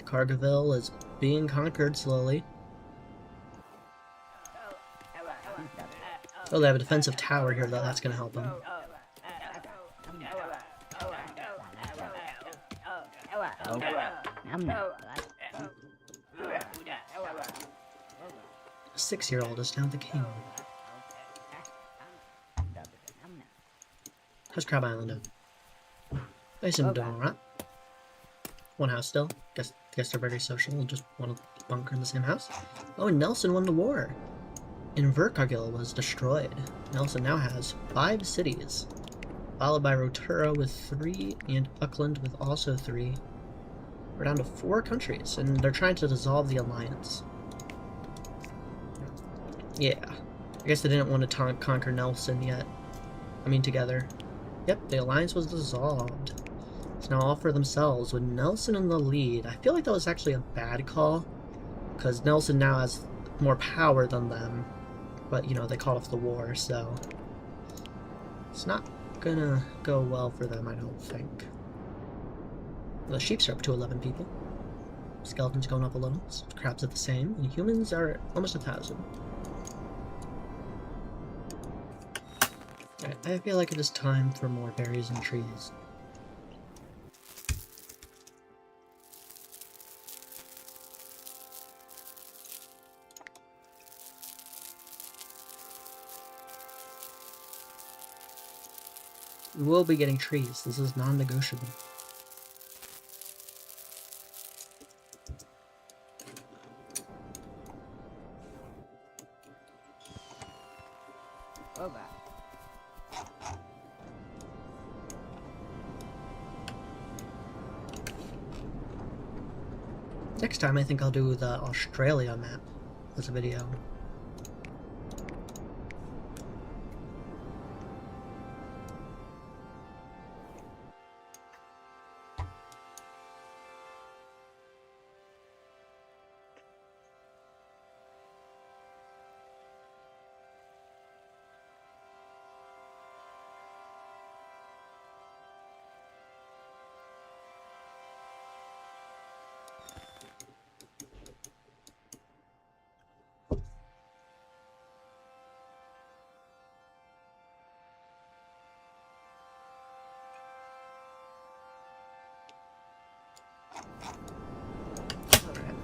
Cargaville is being conquered slowly. Oh, they have a defensive tower here, though. That's going to help them. A 6-year-old is now the king. How's Crab Island doing? They seem to be doing alright. One house still. Guess they're very social and just want to bunker in the same house. Oh, and Nelson won the war. Invercargill was destroyed. Nelson now has 5 cities, followed by Rotorua with 3 and Auckland with also 3. We're down to 4 countries, and they're trying to dissolve the alliance. Yeah, I guess they didn't want to conquer Nelson yet. I mean, together. Yep, the alliance was dissolved. It's now all for themselves, with Nelson in the lead. I feel like that was actually a bad call, because Nelson now has more power than them. But, you know, they called off the war, so it's not gonna go well for them, I don't think. The sheeps are up to 11 people. Skeletons going up a little. Crabs are the same. And humans are almost 1,000. Alright, I feel like it is time for more berries and trees. We will be getting trees. This is non-negotiable. Next time I think I'll do the Australia map as a video.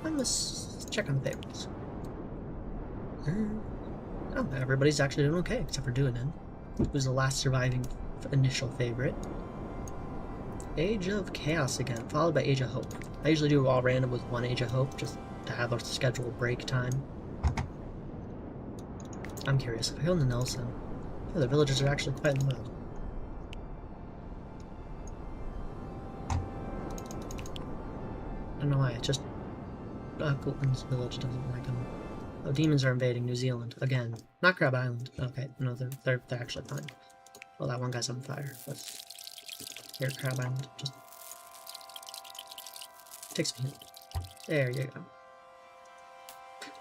Alright, let's check on the favorites. Oh, everybody's actually doing okay, except for Duanin, who's the last surviving initial favorite. Age of Chaos again, followed by Age of Hope. I usually do all random with one Age of Hope, just to have a scheduled break time. I'm curious, if I go into Nelson, yeah, the villagers are actually quite low. I don't know why, it's just Gulton's village doesn't like them. Oh, demons are invading New Zealand again. Not Crab Island. Okay, no, they're actually fine. Well, that one guy's on fire. Let's here, Crab Island. Just takes me. There you go.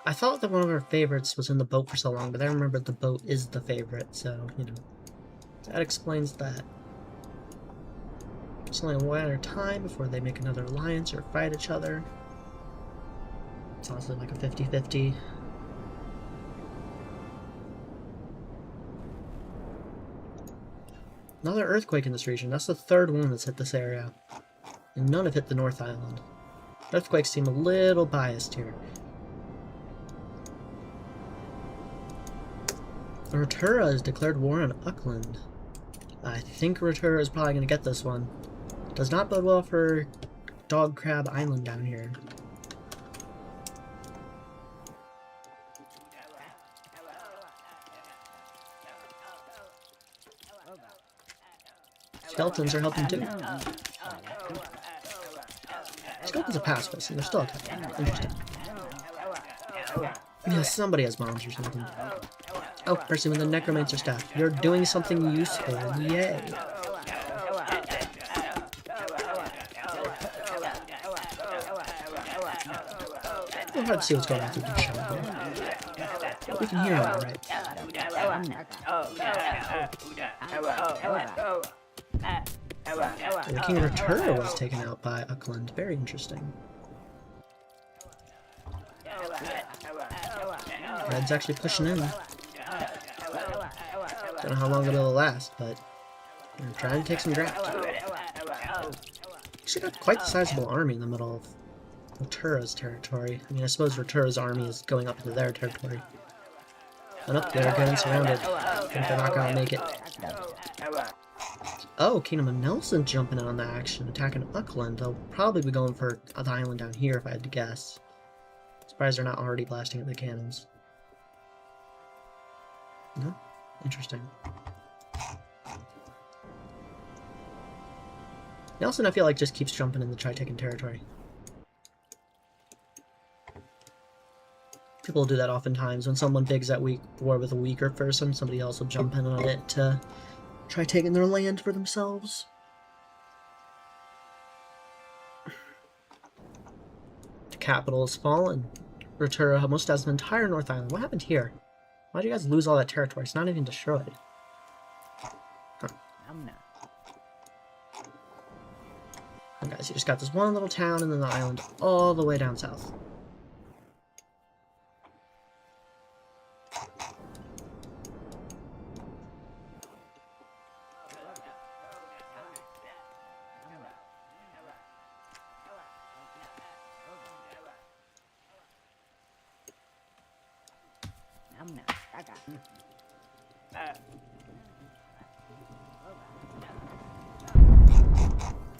I thought that one of our favorites was in the boat for so long, but I remembered the boat is the favorite, so you know that explains that. It's only a matter of time before they make another alliance or fight each other. It's honestly like a 50-50. Another earthquake in this region. That's the third one that's hit this area. And none have hit the North Island. Earthquakes seem a little biased here. Rotura has declared war on Auckland. I think Rotura is probably going to get this one. Does not bode well for Dog Crab Island down here. Skeletons are helping too. Skeletons are pacifist and they're still attacking. Interesting. Yeah, somebody has bombs or something. Oh, person with the necromancer staff. You're doing something useful. Yay. We'll have to see what's going on through the show. We can hear him, alright. The King of Rotura was taken out by Auckland. Very interesting. Red's actually pushing in. Don't know how long it'll last, but they're trying to take some draft. Actually got quite a sizable army in the middle of Rotura's territory. I mean, I suppose Rotura's army is going up into their territory. And up there, getting surrounded. I think they're not gonna make it. Oh, Kingdom of Nelson jumping in on the action, attacking Auckland. They'll probably be going for the island down here if I had to guess. Surprised they're not already blasting at the cannons. No? Interesting. Nelson, I feel like, just keeps jumping in the Tri-Taken territory. People do that oftentimes. When someone big's at war with a weaker person, somebody else will jump in on it to try taking their land for themselves. The capital has fallen. Rotura almost has an entire North Island. What happened here? Why'd you guys lose all that territory? It's not even destroyed. Huh. Oh, guys, you just got this one little town and then the island all the way down south.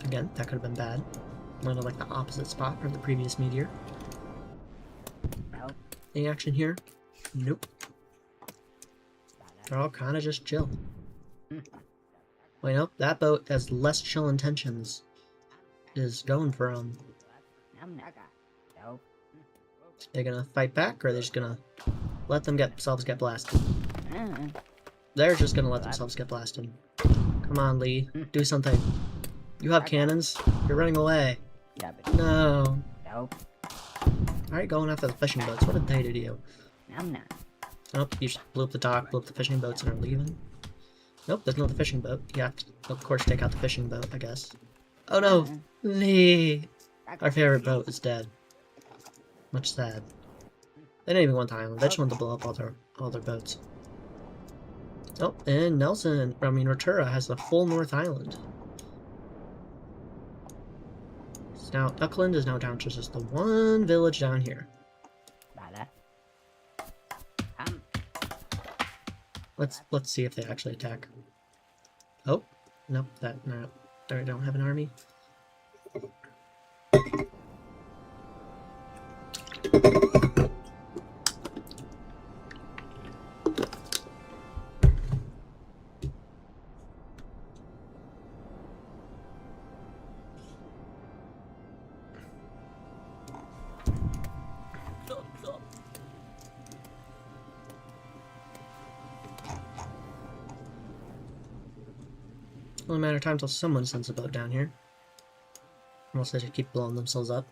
Again, that could have been bad. Landed like the opposite spot from the previous meteor. Any action here? Nope. They're all kind of just chill. Wait, nope. That boat has less chill intentions. Is going for They gonna fight back, or are they just gonna let themselves get blasted? They're just gonna let themselves get blasted. Come on, Lee. Do something. You have cannons. You're running away. No. Alright, going after the fishing boats. What did they do to you? Nope, you just blew up the dock, blew up the fishing boats, and are leaving. Nope, there's no fishing boat. You have to, of course, take out the fishing boat, I guess. Oh no! Lee! Our favorite boat is dead. Much sad. They didn't even want the island. They just wanted to blow up all their boats. Oh, and Rotura has the full North Island. Now, Auckland is now down to just the one village down here. Let's see if they actually attack. Oh, nope, no, they don't have an army. Only a matter of time until someone sends a boat down here. Or else they just keep blowing themselves up.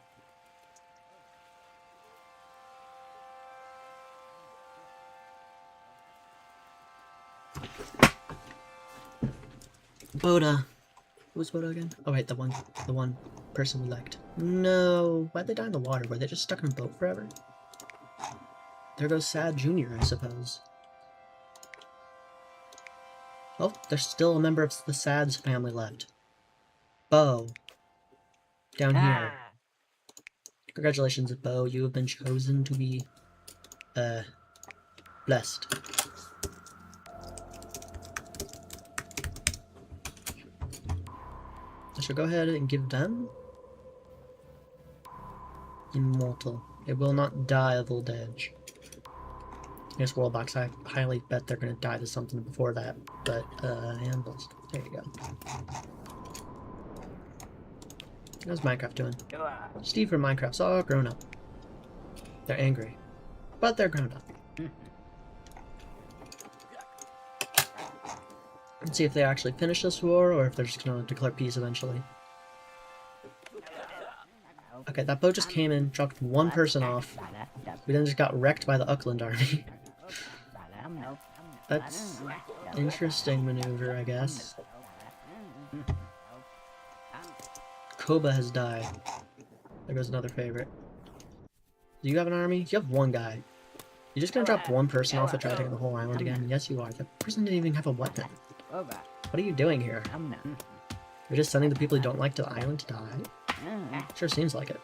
Boda. Who's Boda again? Oh wait, the one person we liked. No. Why'd they die in the water? Were they just stuck in a boat forever? There goes Sad Jr., I suppose. Oh, there's still a member of the Sad's family left. Bo. Down here. Congratulations, Bo. You have been chosen to be, blessed. I should go ahead and give them Immortal. It will not die of old age. Here's Worldbox. I highly bet they're gonna die to something before that. But, and blessed. There you go. How's Minecraft doing? Steve from Minecraft's all grown up. They're angry. But they're grown up. Let's see if they actually finish this war, or if they're just gonna declare peace eventually. Okay, that boat just came in, dropped one person off. We then just got wrecked by the Uckland army. That's interesting maneuver, I guess. Koba has died. There goes another favorite. Do you have an army? You have one guy. You're just gonna drop one person off and try to take the whole island again? Yes, you are. That person didn't even have a weapon. What are you doing here? You're just sending the people you don't like to the island to die? Sure seems like it.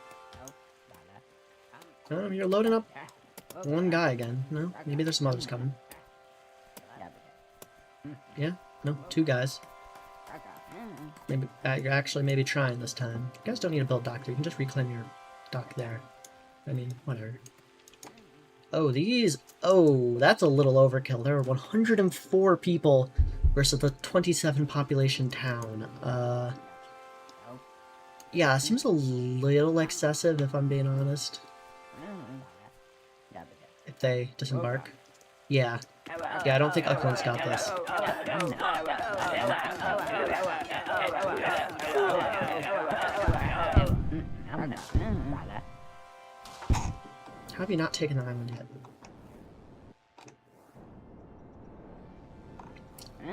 You're loading up one guy again. No? Maybe there's some others coming. Yeah? No, two guys. Maybe you're actually maybe trying this time. You guys don't need to build dock there. You can just reclaim your dock there. I mean, whatever. Oh, these... Oh, that's a little overkill. There are 104 people versus the 27 population town. Yeah, seems a little excessive if I'm being honest. If they disembark. Yeah. Yeah, I don't think Uckland's got this. How have you not taken the island yet?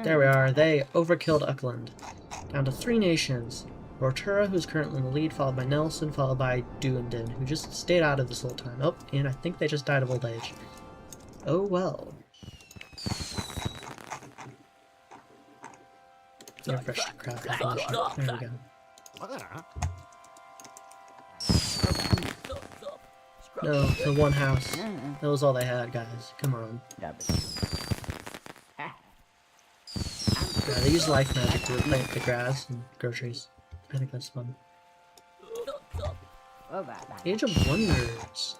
There we are. They overkilled Uckland. Down to 3 nations. Rotura, who's currently in the lead, followed by Nelson, followed by Duandin, who just stayed out of this whole time. Oh, and I think they just died of old age. Oh well. Refresh the crowd population. There we go. No, the one house. That was all they had, guys. Come on. Yeah, they use life magic to replant the grass and groceries. I think that's fun. Age of Wonders.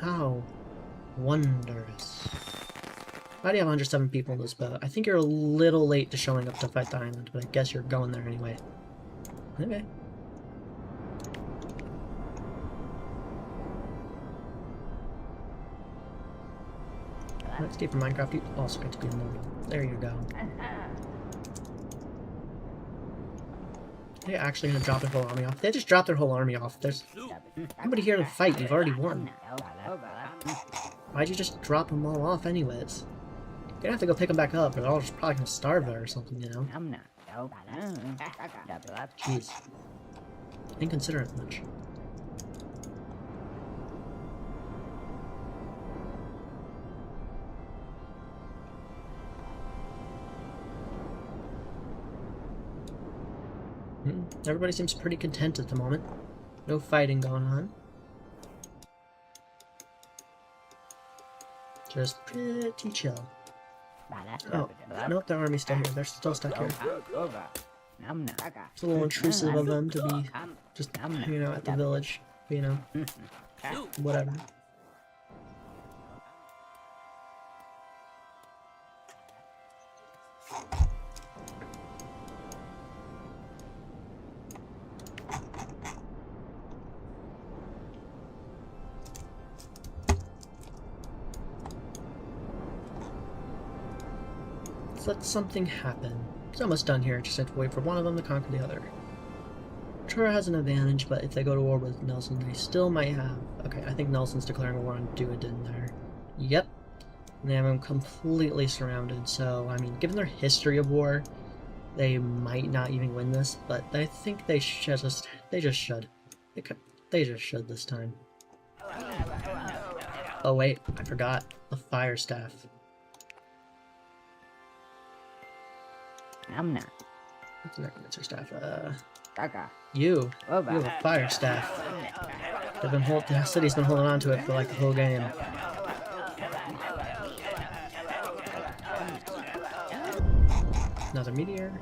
How wondrous. Why do you have 107 people in this boat? I think you're a little late to showing up to fight the island, but I guess you're going there anyway. Okay. Alright, Steve from Minecraft, you also get to be in the... There you go. They're actually gonna drop their whole army off. They just dropped their whole army off. There's nobody here to fight. You've already won. Why'd you just drop them all off anyways? You're gonna have to go pick them back up, or they're all just probably gonna starve there or something, you know? Jeez. Inconsiderate much. Everybody seems pretty content at the moment. No fighting going on. Just pretty chill. Oh, nope, their army's still here. They're still stuck here. It's a little intrusive of them to be just hanging out at the village, you know. Whatever. Let something happen. It's almost done here, just have to wait for one of them to conquer the other. Tura has an advantage, but if they go to war with Nelson, they still might have... Okay, I think Nelson's declaring a war on Duandin there. Yep. And they have him completely surrounded, so, I mean, given their history of war, they might not even win this, but I think they should just... They just should. They just should this time. Oh wait, I forgot the fire staff. I'm not. What's the necromancer staff? Gaga. You have a fire staff. The city's been holding on to it for like the whole game. Another meteor.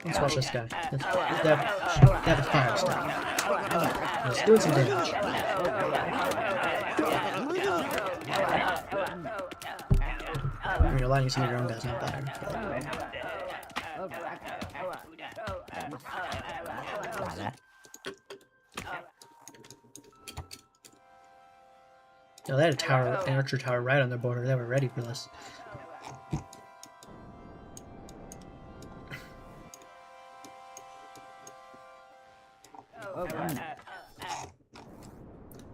Let's watch this guy. They have a fire staff. He's doing some damage. I mean, you're lighting some of your own guys on fire. No, they had a tower, an archer tower right on their border. They were ready for this.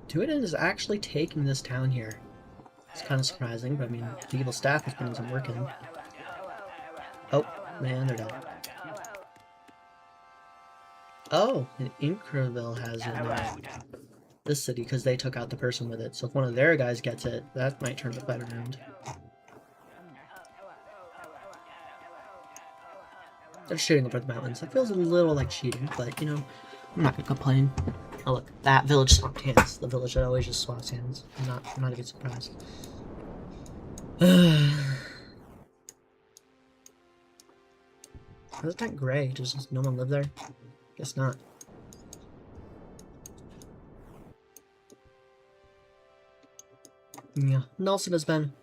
Tuatin is actually taking this town here. It's kind of surprising, but I mean, the evil staff has putting some work in. Oh, man, they're dead. Oh, and Inkerville has it now. This city, because they took out the person with it. So if one of their guys gets it, that might turn the fight around. They're shooting over the mountains. It feels a little like cheating, but you know, I'm not gonna complain. Oh look, that village swapped hands. The village that always just swaps hands. I'm not a bit surprised. How's that gray? Does no one live there? Guess not. Yeah, Nelson has been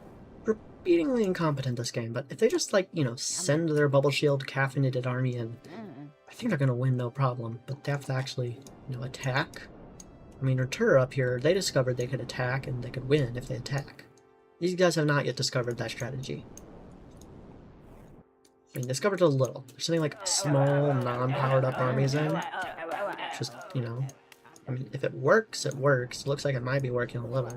repeatedly incompetent this game, but if they just, like, you know, send their bubble shield caffeinated army in, I think they're gonna win no problem, but they have to actually, you know, attack. I mean, Rotura up here, they discovered they could attack and they could win if they attack. These guys have not yet discovered that strategy. I mean, discovered a little. There's something like small, non-powered up armies in. Just, you know, I mean, if it works, it works. It looks like it might be working a little.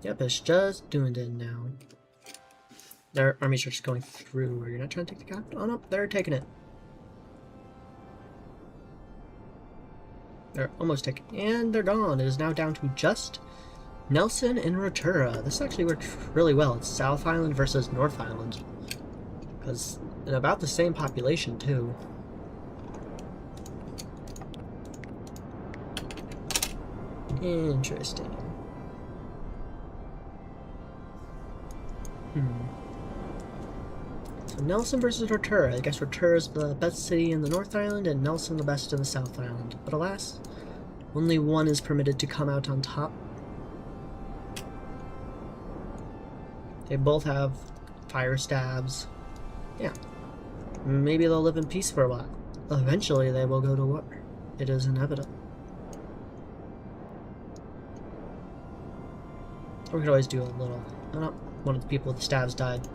Yep, it's just doing it now. Their armies are just going through. Are you not trying to take the capital? Oh no, they're taking it. They're almost taken. And they're gone. It is now down to just Nelson and Rotura. This actually worked really well. It's South Island versus North Island. Because in about the same population, too. Interesting. So Nelson versus Rotura. I guess Rotura's the best city in the North Island and Nelson the best in the South Island. But alas, only one is permitted to come out on top. They both have fire stabs. Yeah. Maybe they'll live in peace for a while. Eventually they will go to war. It is inevitable. Or we could always do a little... Oh no, one of the people with the stabs died.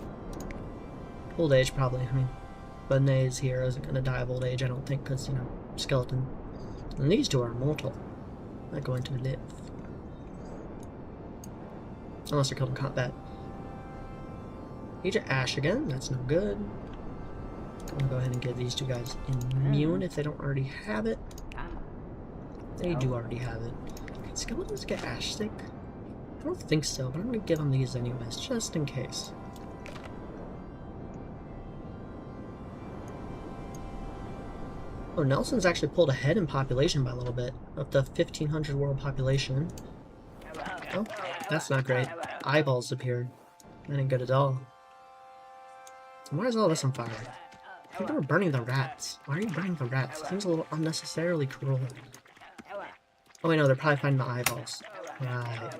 Old age, probably. I mean, Bunay's here isn't going to die of old age, I don't think, because, you know, skeleton. And these two are immortal. Not going to live. Unless they're killed in combat. Agent Ash again, that's no good. I'm gonna go ahead and give these two guys immune if they don't already have it. They do already have it. Can skeletons get Ash sick? I don't think so, but I'm gonna give them these anyways, just in case. Oh, Nelson's actually pulled ahead in population by a little bit, of the 1,500 world population. Oh, that's not great. Eyeballs appeared. That ain't good at all. Why is all this on fire? I think they were burning the rats. Why are you burning the rats? It seems a little unnecessarily cruel. Oh wait, no, they're probably finding the eyeballs. Right.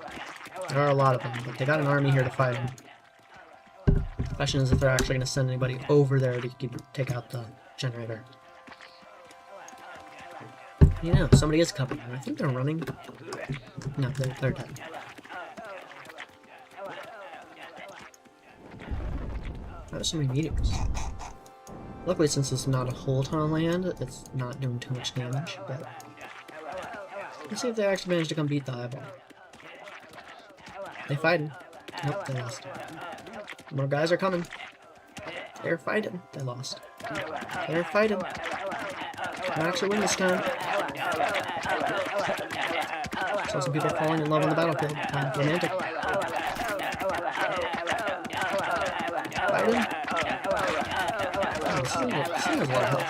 There are a lot of them, but they got an army here to fight them. The question is if they're actually going to send anybody over there to take out the generator. You know, somebody is coming. I think they're running. No, they're dead. Why are so many meteors? Luckily, since it's not a whole ton of land, it's not doing too much damage, but... Let's see if they actually manage to come beat the eyeball. They fighting. Nope, they lost. More guys are coming. They're fighting. They lost. They're fighting. They'll actually win this time. Saw some people falling in love on the battlefield. Romantic. Fighting. Oh, this is a lot of health.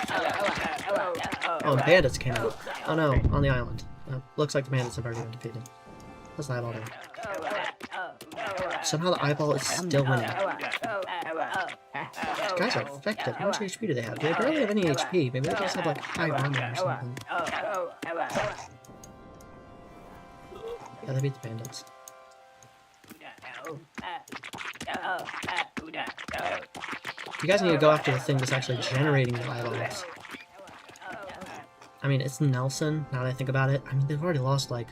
Oh, and bandits came out. Oh no, on the island. Looks like the bandits have already been defeated. What's the eyeball doing? Somehow the eyeball is still winning. These guys are effective. How much HP do they have? They barely have any HP. Maybe they just have like high armor or something. Yeah, they beat the bandits. You guys need to go after the thing that's actually generating the eyeballs. I mean, it's Nelson, now that I think about it. I mean, they've already lost like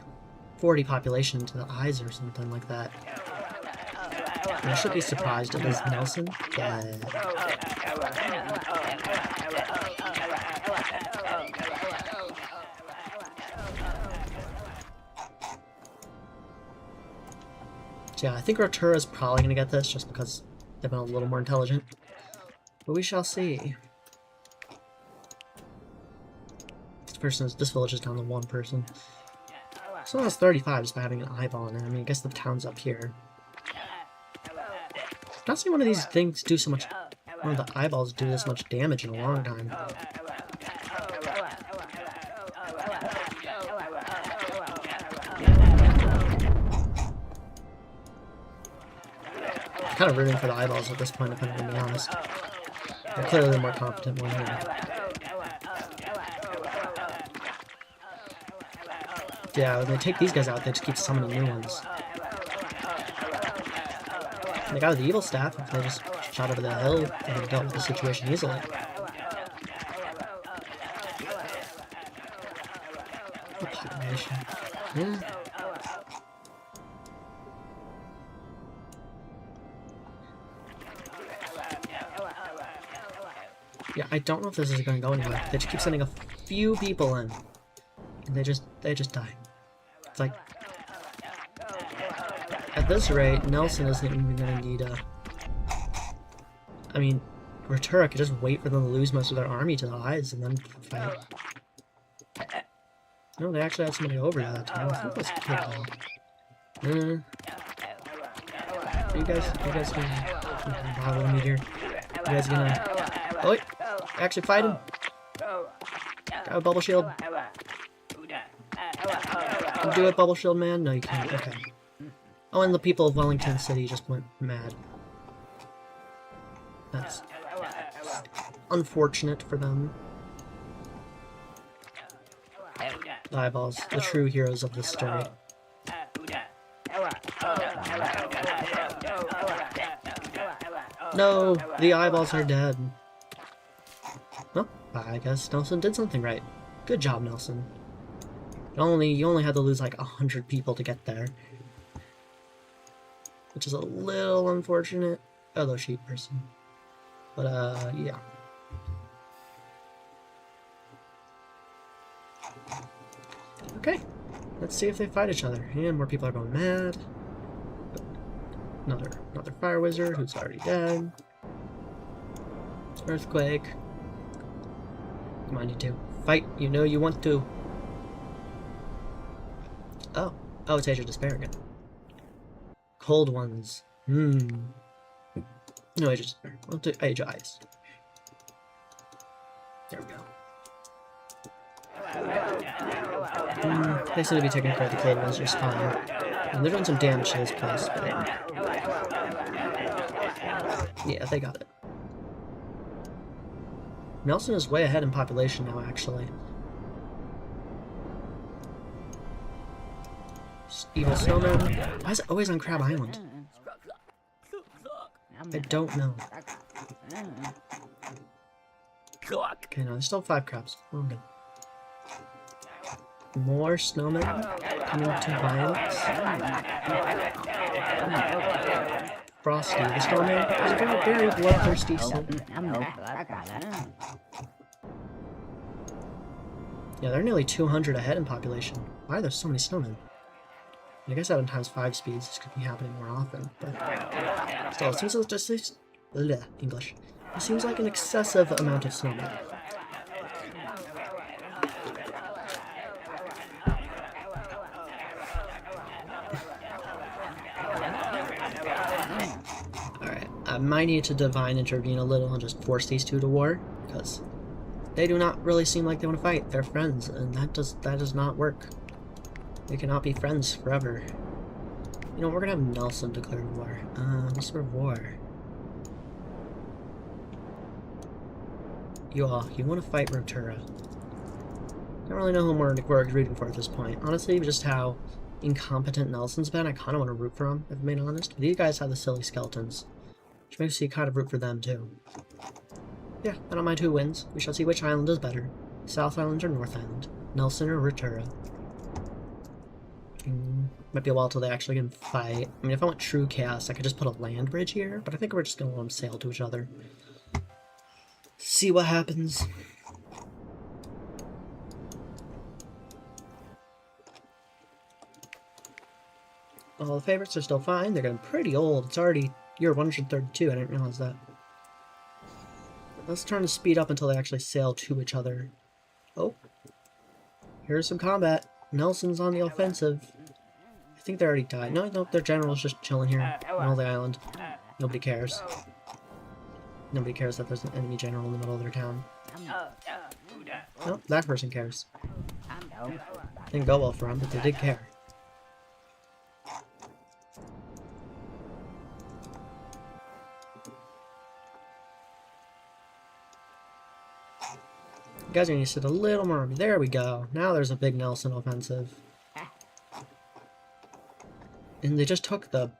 40 population to the eyes or something like that. And I should be surprised it was Nelson, but... So yeah, I think Rotura's probably going to get this just because they've been a little more intelligent. But we shall see. This village is down to one person. Someone has 35 just by having an eyeball in it. I mean, I guess the town's up here. I've not seen one of these things do so much... One of the eyeballs do this much damage in a long time. I'm kind of rooting for the eyeballs at this point, if I'm going to be honest. They're clearly the more competent one here. Yeah, when they take these guys out, they just keep summoning new ones. And the guy with the evil staff, if they just shot over the hill, they would have dealt with the situation easily. The population. Yeah. Yeah, I don't know if this is going to go anywhere. They just keep sending a few people in. And they just die. It's like... At this rate, Nelson isn't even going to need a... I mean, Rotura could just wait for them to lose most of their army to the eyes and then fight. No, they actually had somebody over that time. I think it was Kid. You guys gonna bother with me here? You guys gonna... Oh wait! Actually fight him! Got a bubble shield. You do it, bubble shield man? No, you can't. Okay. Oh, and the people of Wellington City just went mad. That's unfortunate for them. The eyeballs, the true heroes of this story. No, the eyeballs are dead. Well, I guess Nelson did something right. Good job, Nelson. You only had to lose like 100 people to get there. Which is a little unfortunate. Hello, sheep person. But, yeah. Okay. Let's see if they fight each other. And more people are going mad. Another fire wizard who's already dead. Earthquake. Come on, you two. Fight. You know you want to. Oh. Oh, it's Age of Despair again. Cold ones. No, Age of Despair. We'll do Age of Ice. There we go. They seem to be taking care of the cold ones just fine. And they're doing some damage to this place, but... yeah, they got it. Nelson is way ahead in population now, actually. Evil Snowman. Why is it always on Crab Island? I don't know. Okay, no, there's still 5 crabs. Oh, good. More snowmen coming to violence. Frosty, the snowman, is a very, very bloodthirsty snowman. Yeah, they're nearly 200 ahead in population. Why are there so many snowmen? I guess 7 times 5 speeds, this could be happening more often, but still, it seems like just English. It seems like an excessive amount of snowmen. Alright, I might need to divine intervene a little and just force these two to war, because they do not really seem like they want to fight. They're friends, and that does not work. We cannot be friends forever. You know, we're gonna have Nelson declare war. Whisper of war. You want to fight Rotura. I don't really know who we're rooting for at this point. Honestly, just how incompetent Nelson's been, I kind of want to root for him, if I'm being honest. But these guys have the silly skeletons, which makes you kind of root for them, too. Yeah, I don't mind who wins. We shall see which island is better. South Island or North Island. Nelson or Rotura. Might be a while till they actually can fight. I mean, if I want true chaos, I could just put a land bridge here, but I think we're just going to let them sail to each other. See what happens. All the favorites are still fine. They're getting pretty old. It's already year 132. I didn't realize that. Let's turn the speed up until they actually sail to each other. Oh. Here's some combat. Nelson's on the offensive. I think they already died. No, their general's just chilling here on the island. Nobody cares. Nobody cares that there's an enemy general in the middle of their town. No, that person cares. Didn't go well for them, but they did care. You guys are going to sit a little more army. There we go. Now there's a big Nelson offensive. And they just took the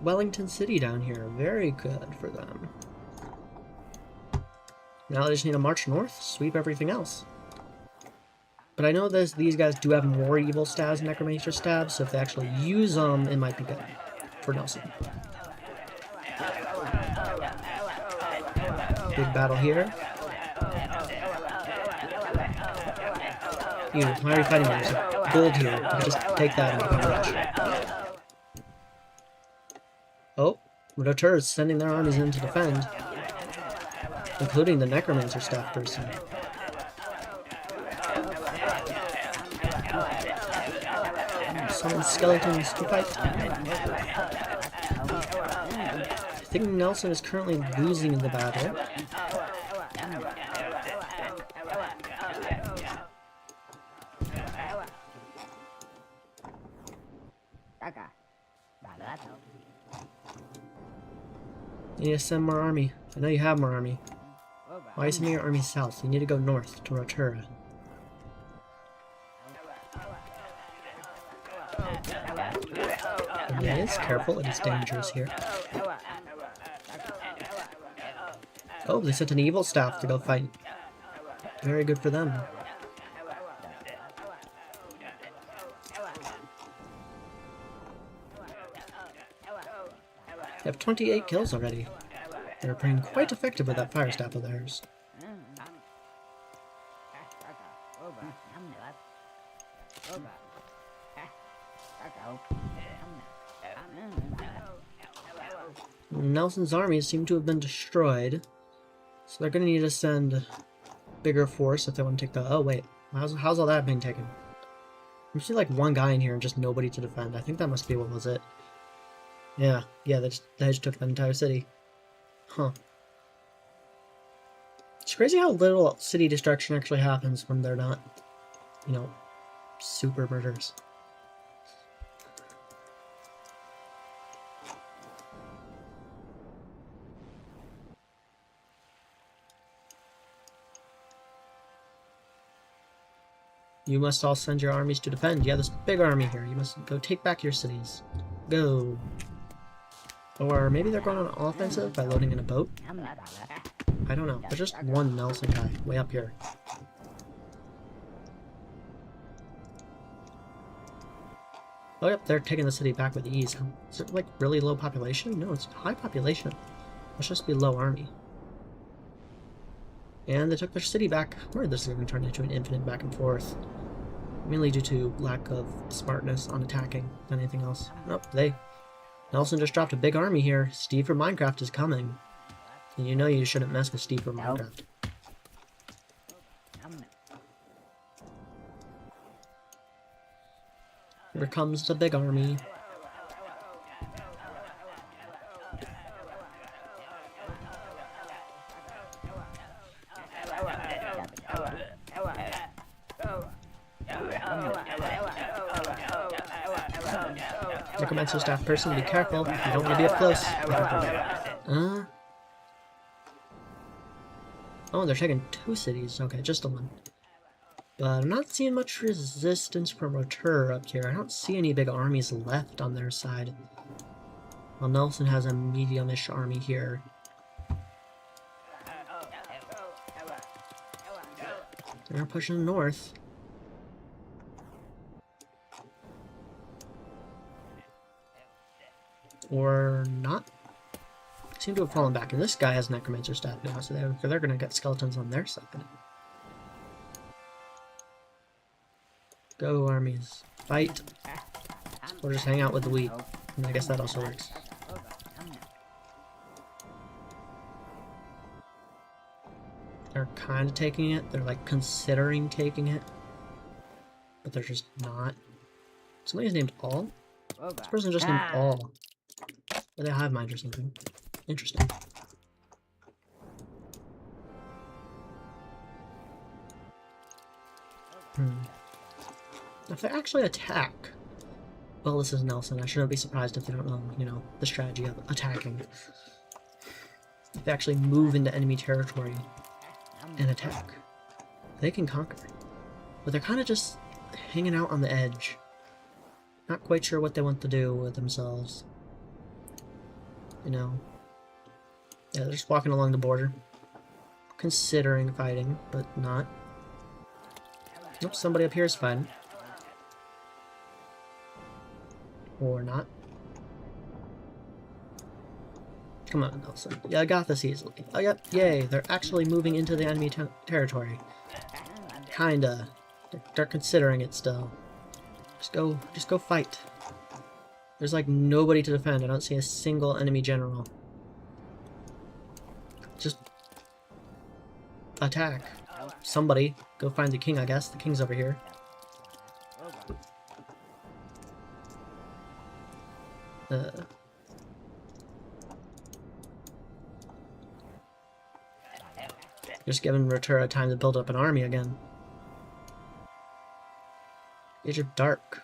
Wellington City down here. Very good for them. Now they just need to march north, sweep everything else. But I know these guys do have more evil stabs and necromancer stabs, so if they actually use them, it might be good for Nelson. Big battle here. You, why are you fighting me? There's a gold here. You can just take that and become rich. Oh, Rotura is sending their armies in to defend, including the necromancer staff person. Summon skeletons to fight. I think Nelson is currently losing the battle. You need to send more army. I know you have more army. Why are you sending your army south? You need to go north to Rotura. He is careful, it is dangerous here. Oh, they sent an evil staff to go fight. Very good for them. They have 28 kills already. They're playing quite effective with that fire staff of theirs. Nelson's armies seem to have been destroyed, so they're going to need to send bigger force if they want to take the... Oh wait, how's all that being taken? You see like one guy in here and just nobody to defend. I think that must be what was it. Yeah, they just took the entire city. Huh. It's crazy how little city destruction actually happens when they're not, you know, super murders. You must all send your armies to defend. Yeah, this big army here. You must go take back your cities. Go. Or maybe they're going on an offensive by loading in a boat? I don't know. There's just one Nelson guy way up here. Oh, yep, they're taking the city back with ease. Is it, like, really low population? No, it's high population. Must just be low army. And they took their city back. I'm worried this is going to turn into an infinite back and forth. Mainly due to lack of smartness on attacking than anything else. Nope, Nelson just dropped a big army here. Steve from Minecraft is coming. And you know you shouldn't mess with Steve from Minecraft. Here comes the big army. Necromancer staff person, be careful. You don't want to be up close. Oh, they're taking 2 cities. Okay, just the one. But I'm not seeing much resistance from Rotur up here. I don't see any big armies left on their side. Well, Nelson has a medium-ish army here. They're pushing north. Or not. Seem to have fallen back. And this guy has Necromancer staff now, so they're going to get skeletons on their side. Go, armies. Fight. Or just hang out with the wheat. And I guess that also works. They're kind of taking it. They're like considering taking it. But they're just not. Somebody's named All? This person just named All. Or they hive mind or something. Interesting. If they actually attack... Well, this is Nelson. I shouldn't be surprised if they don't know, you know, the strategy of attacking. If they actually move into enemy territory and attack, they can conquer. But they're kind of just hanging out on the edge. Not quite sure what they want to do with themselves. You know. Yeah, they're just walking along the border. Considering fighting, but not. Nope, somebody up here is fighting. Or not. Come on, Nelson. Yeah, I got this easily. Oh, yep, yay, they're actually moving into the enemy territory. Kinda. They're considering it still. Just go fight. There's like nobody to defend. I don't see a single enemy general. Just attack. Somebody. Go find the king, I guess. The king's over here. Just giving Rotura time to build up an army again. Age of Dark.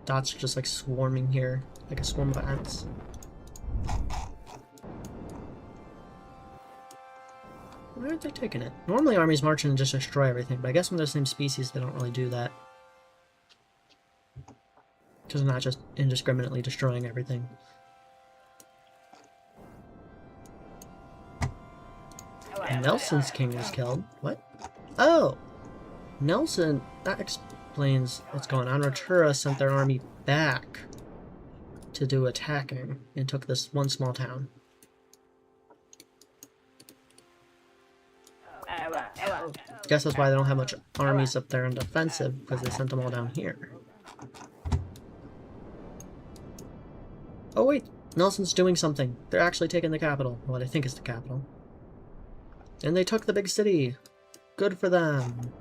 Dots are just like swarming here, like a swarm of ants. Why aren't they taking it? Normally armies march in and just destroy everything, but I guess when they're the same species they don't really do that. Because they're not just indiscriminately destroying everything. Nelson's king was killed. What? Oh! Nelson, that explains what's going on. Rotura sent their army back to do attacking and took this one small town. Guess that's why they don't have much armies up there in defensive, because they sent them all down here. Oh wait, Nelson's doing something. They're actually taking the capital. Well, I think it's the capital. And they took the big city. Good for them.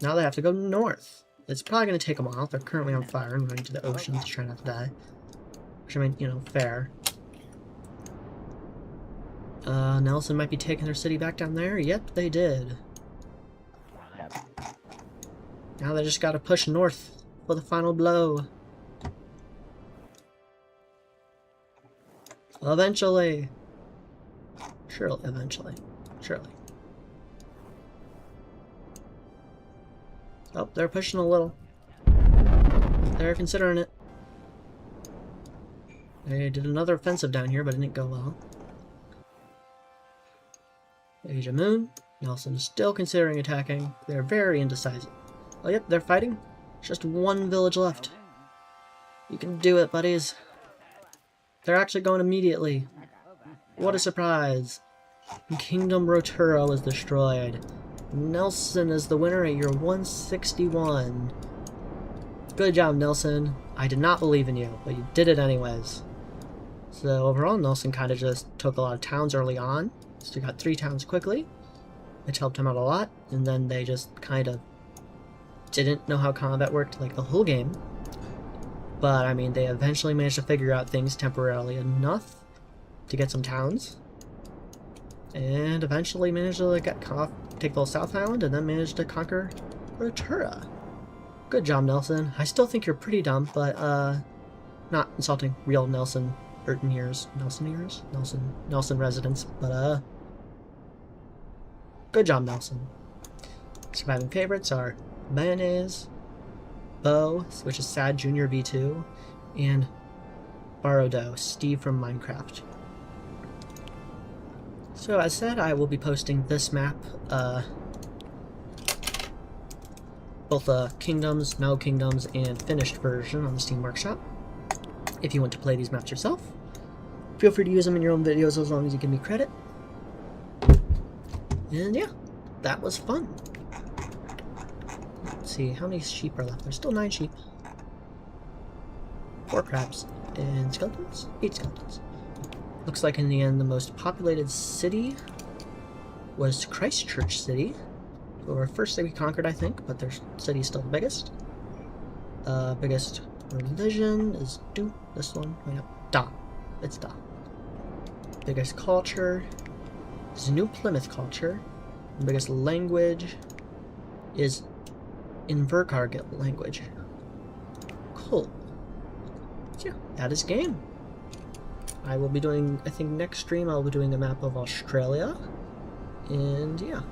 Now they have to go north. It's probably going to take a while. They're currently on fire and running to the ocean to try not to die. Which, I mean, you know, fair. Nelson might be taking their city back down there. Yep, they did. Now they just gotta push north for the final blow. Eventually. Surely, eventually. Surely. Oh, they're pushing a little. They're considering it. They did another offensive down here, but it didn't go well. Asia Moon. Nelson is still considering attacking. They're very indecisive. Oh, yep, they're fighting. Just one village left. You can do it, buddies. They're actually going immediately. What a surprise. Kingdom Roturo is destroyed. Nelson is the winner at year 161. Good job, Nelson. I did not believe in you, but you did it anyways. So overall, Nelson kind of just took a lot of towns early on. So he got 3 towns quickly, which helped him out a lot. And then they just kind of didn't know how combat worked like the whole game. But, I mean, they eventually managed to figure out things temporarily enough to get some towns. And eventually managed to take the whole South Island and then managed to conquer Rotura. Good job, Nelson. I still think you're pretty dumb, but, not insulting real Nelson Nelson residents, but, good job, Nelson. Surviving favorites are Mayonnaise, Bo, which is Sad Junior V2, and Barodo, Steve from Minecraft. So as said, I will be posting this map, both Kingdoms, No Kingdoms, and finished version on the Steam Workshop. If you want to play these maps yourself, feel free to use them in your own videos as long as you give me credit. And yeah, that was fun. Let's see, how many sheep are left? There's still 9 sheep. 4 crabs. And skeletons? 8 skeletons. Looks like in the end the most populated city was Christchurch City. Or first city we conquered, I think, but their city's still the biggest. Biggest religion is this one. Wait, no, Da. It's Da. Biggest culture is New Plymouth culture. The biggest language is Invercargill language. Cool. So yeah, that is game. I will be doing, I think next stream I'll be doing a map of Australia. And yeah.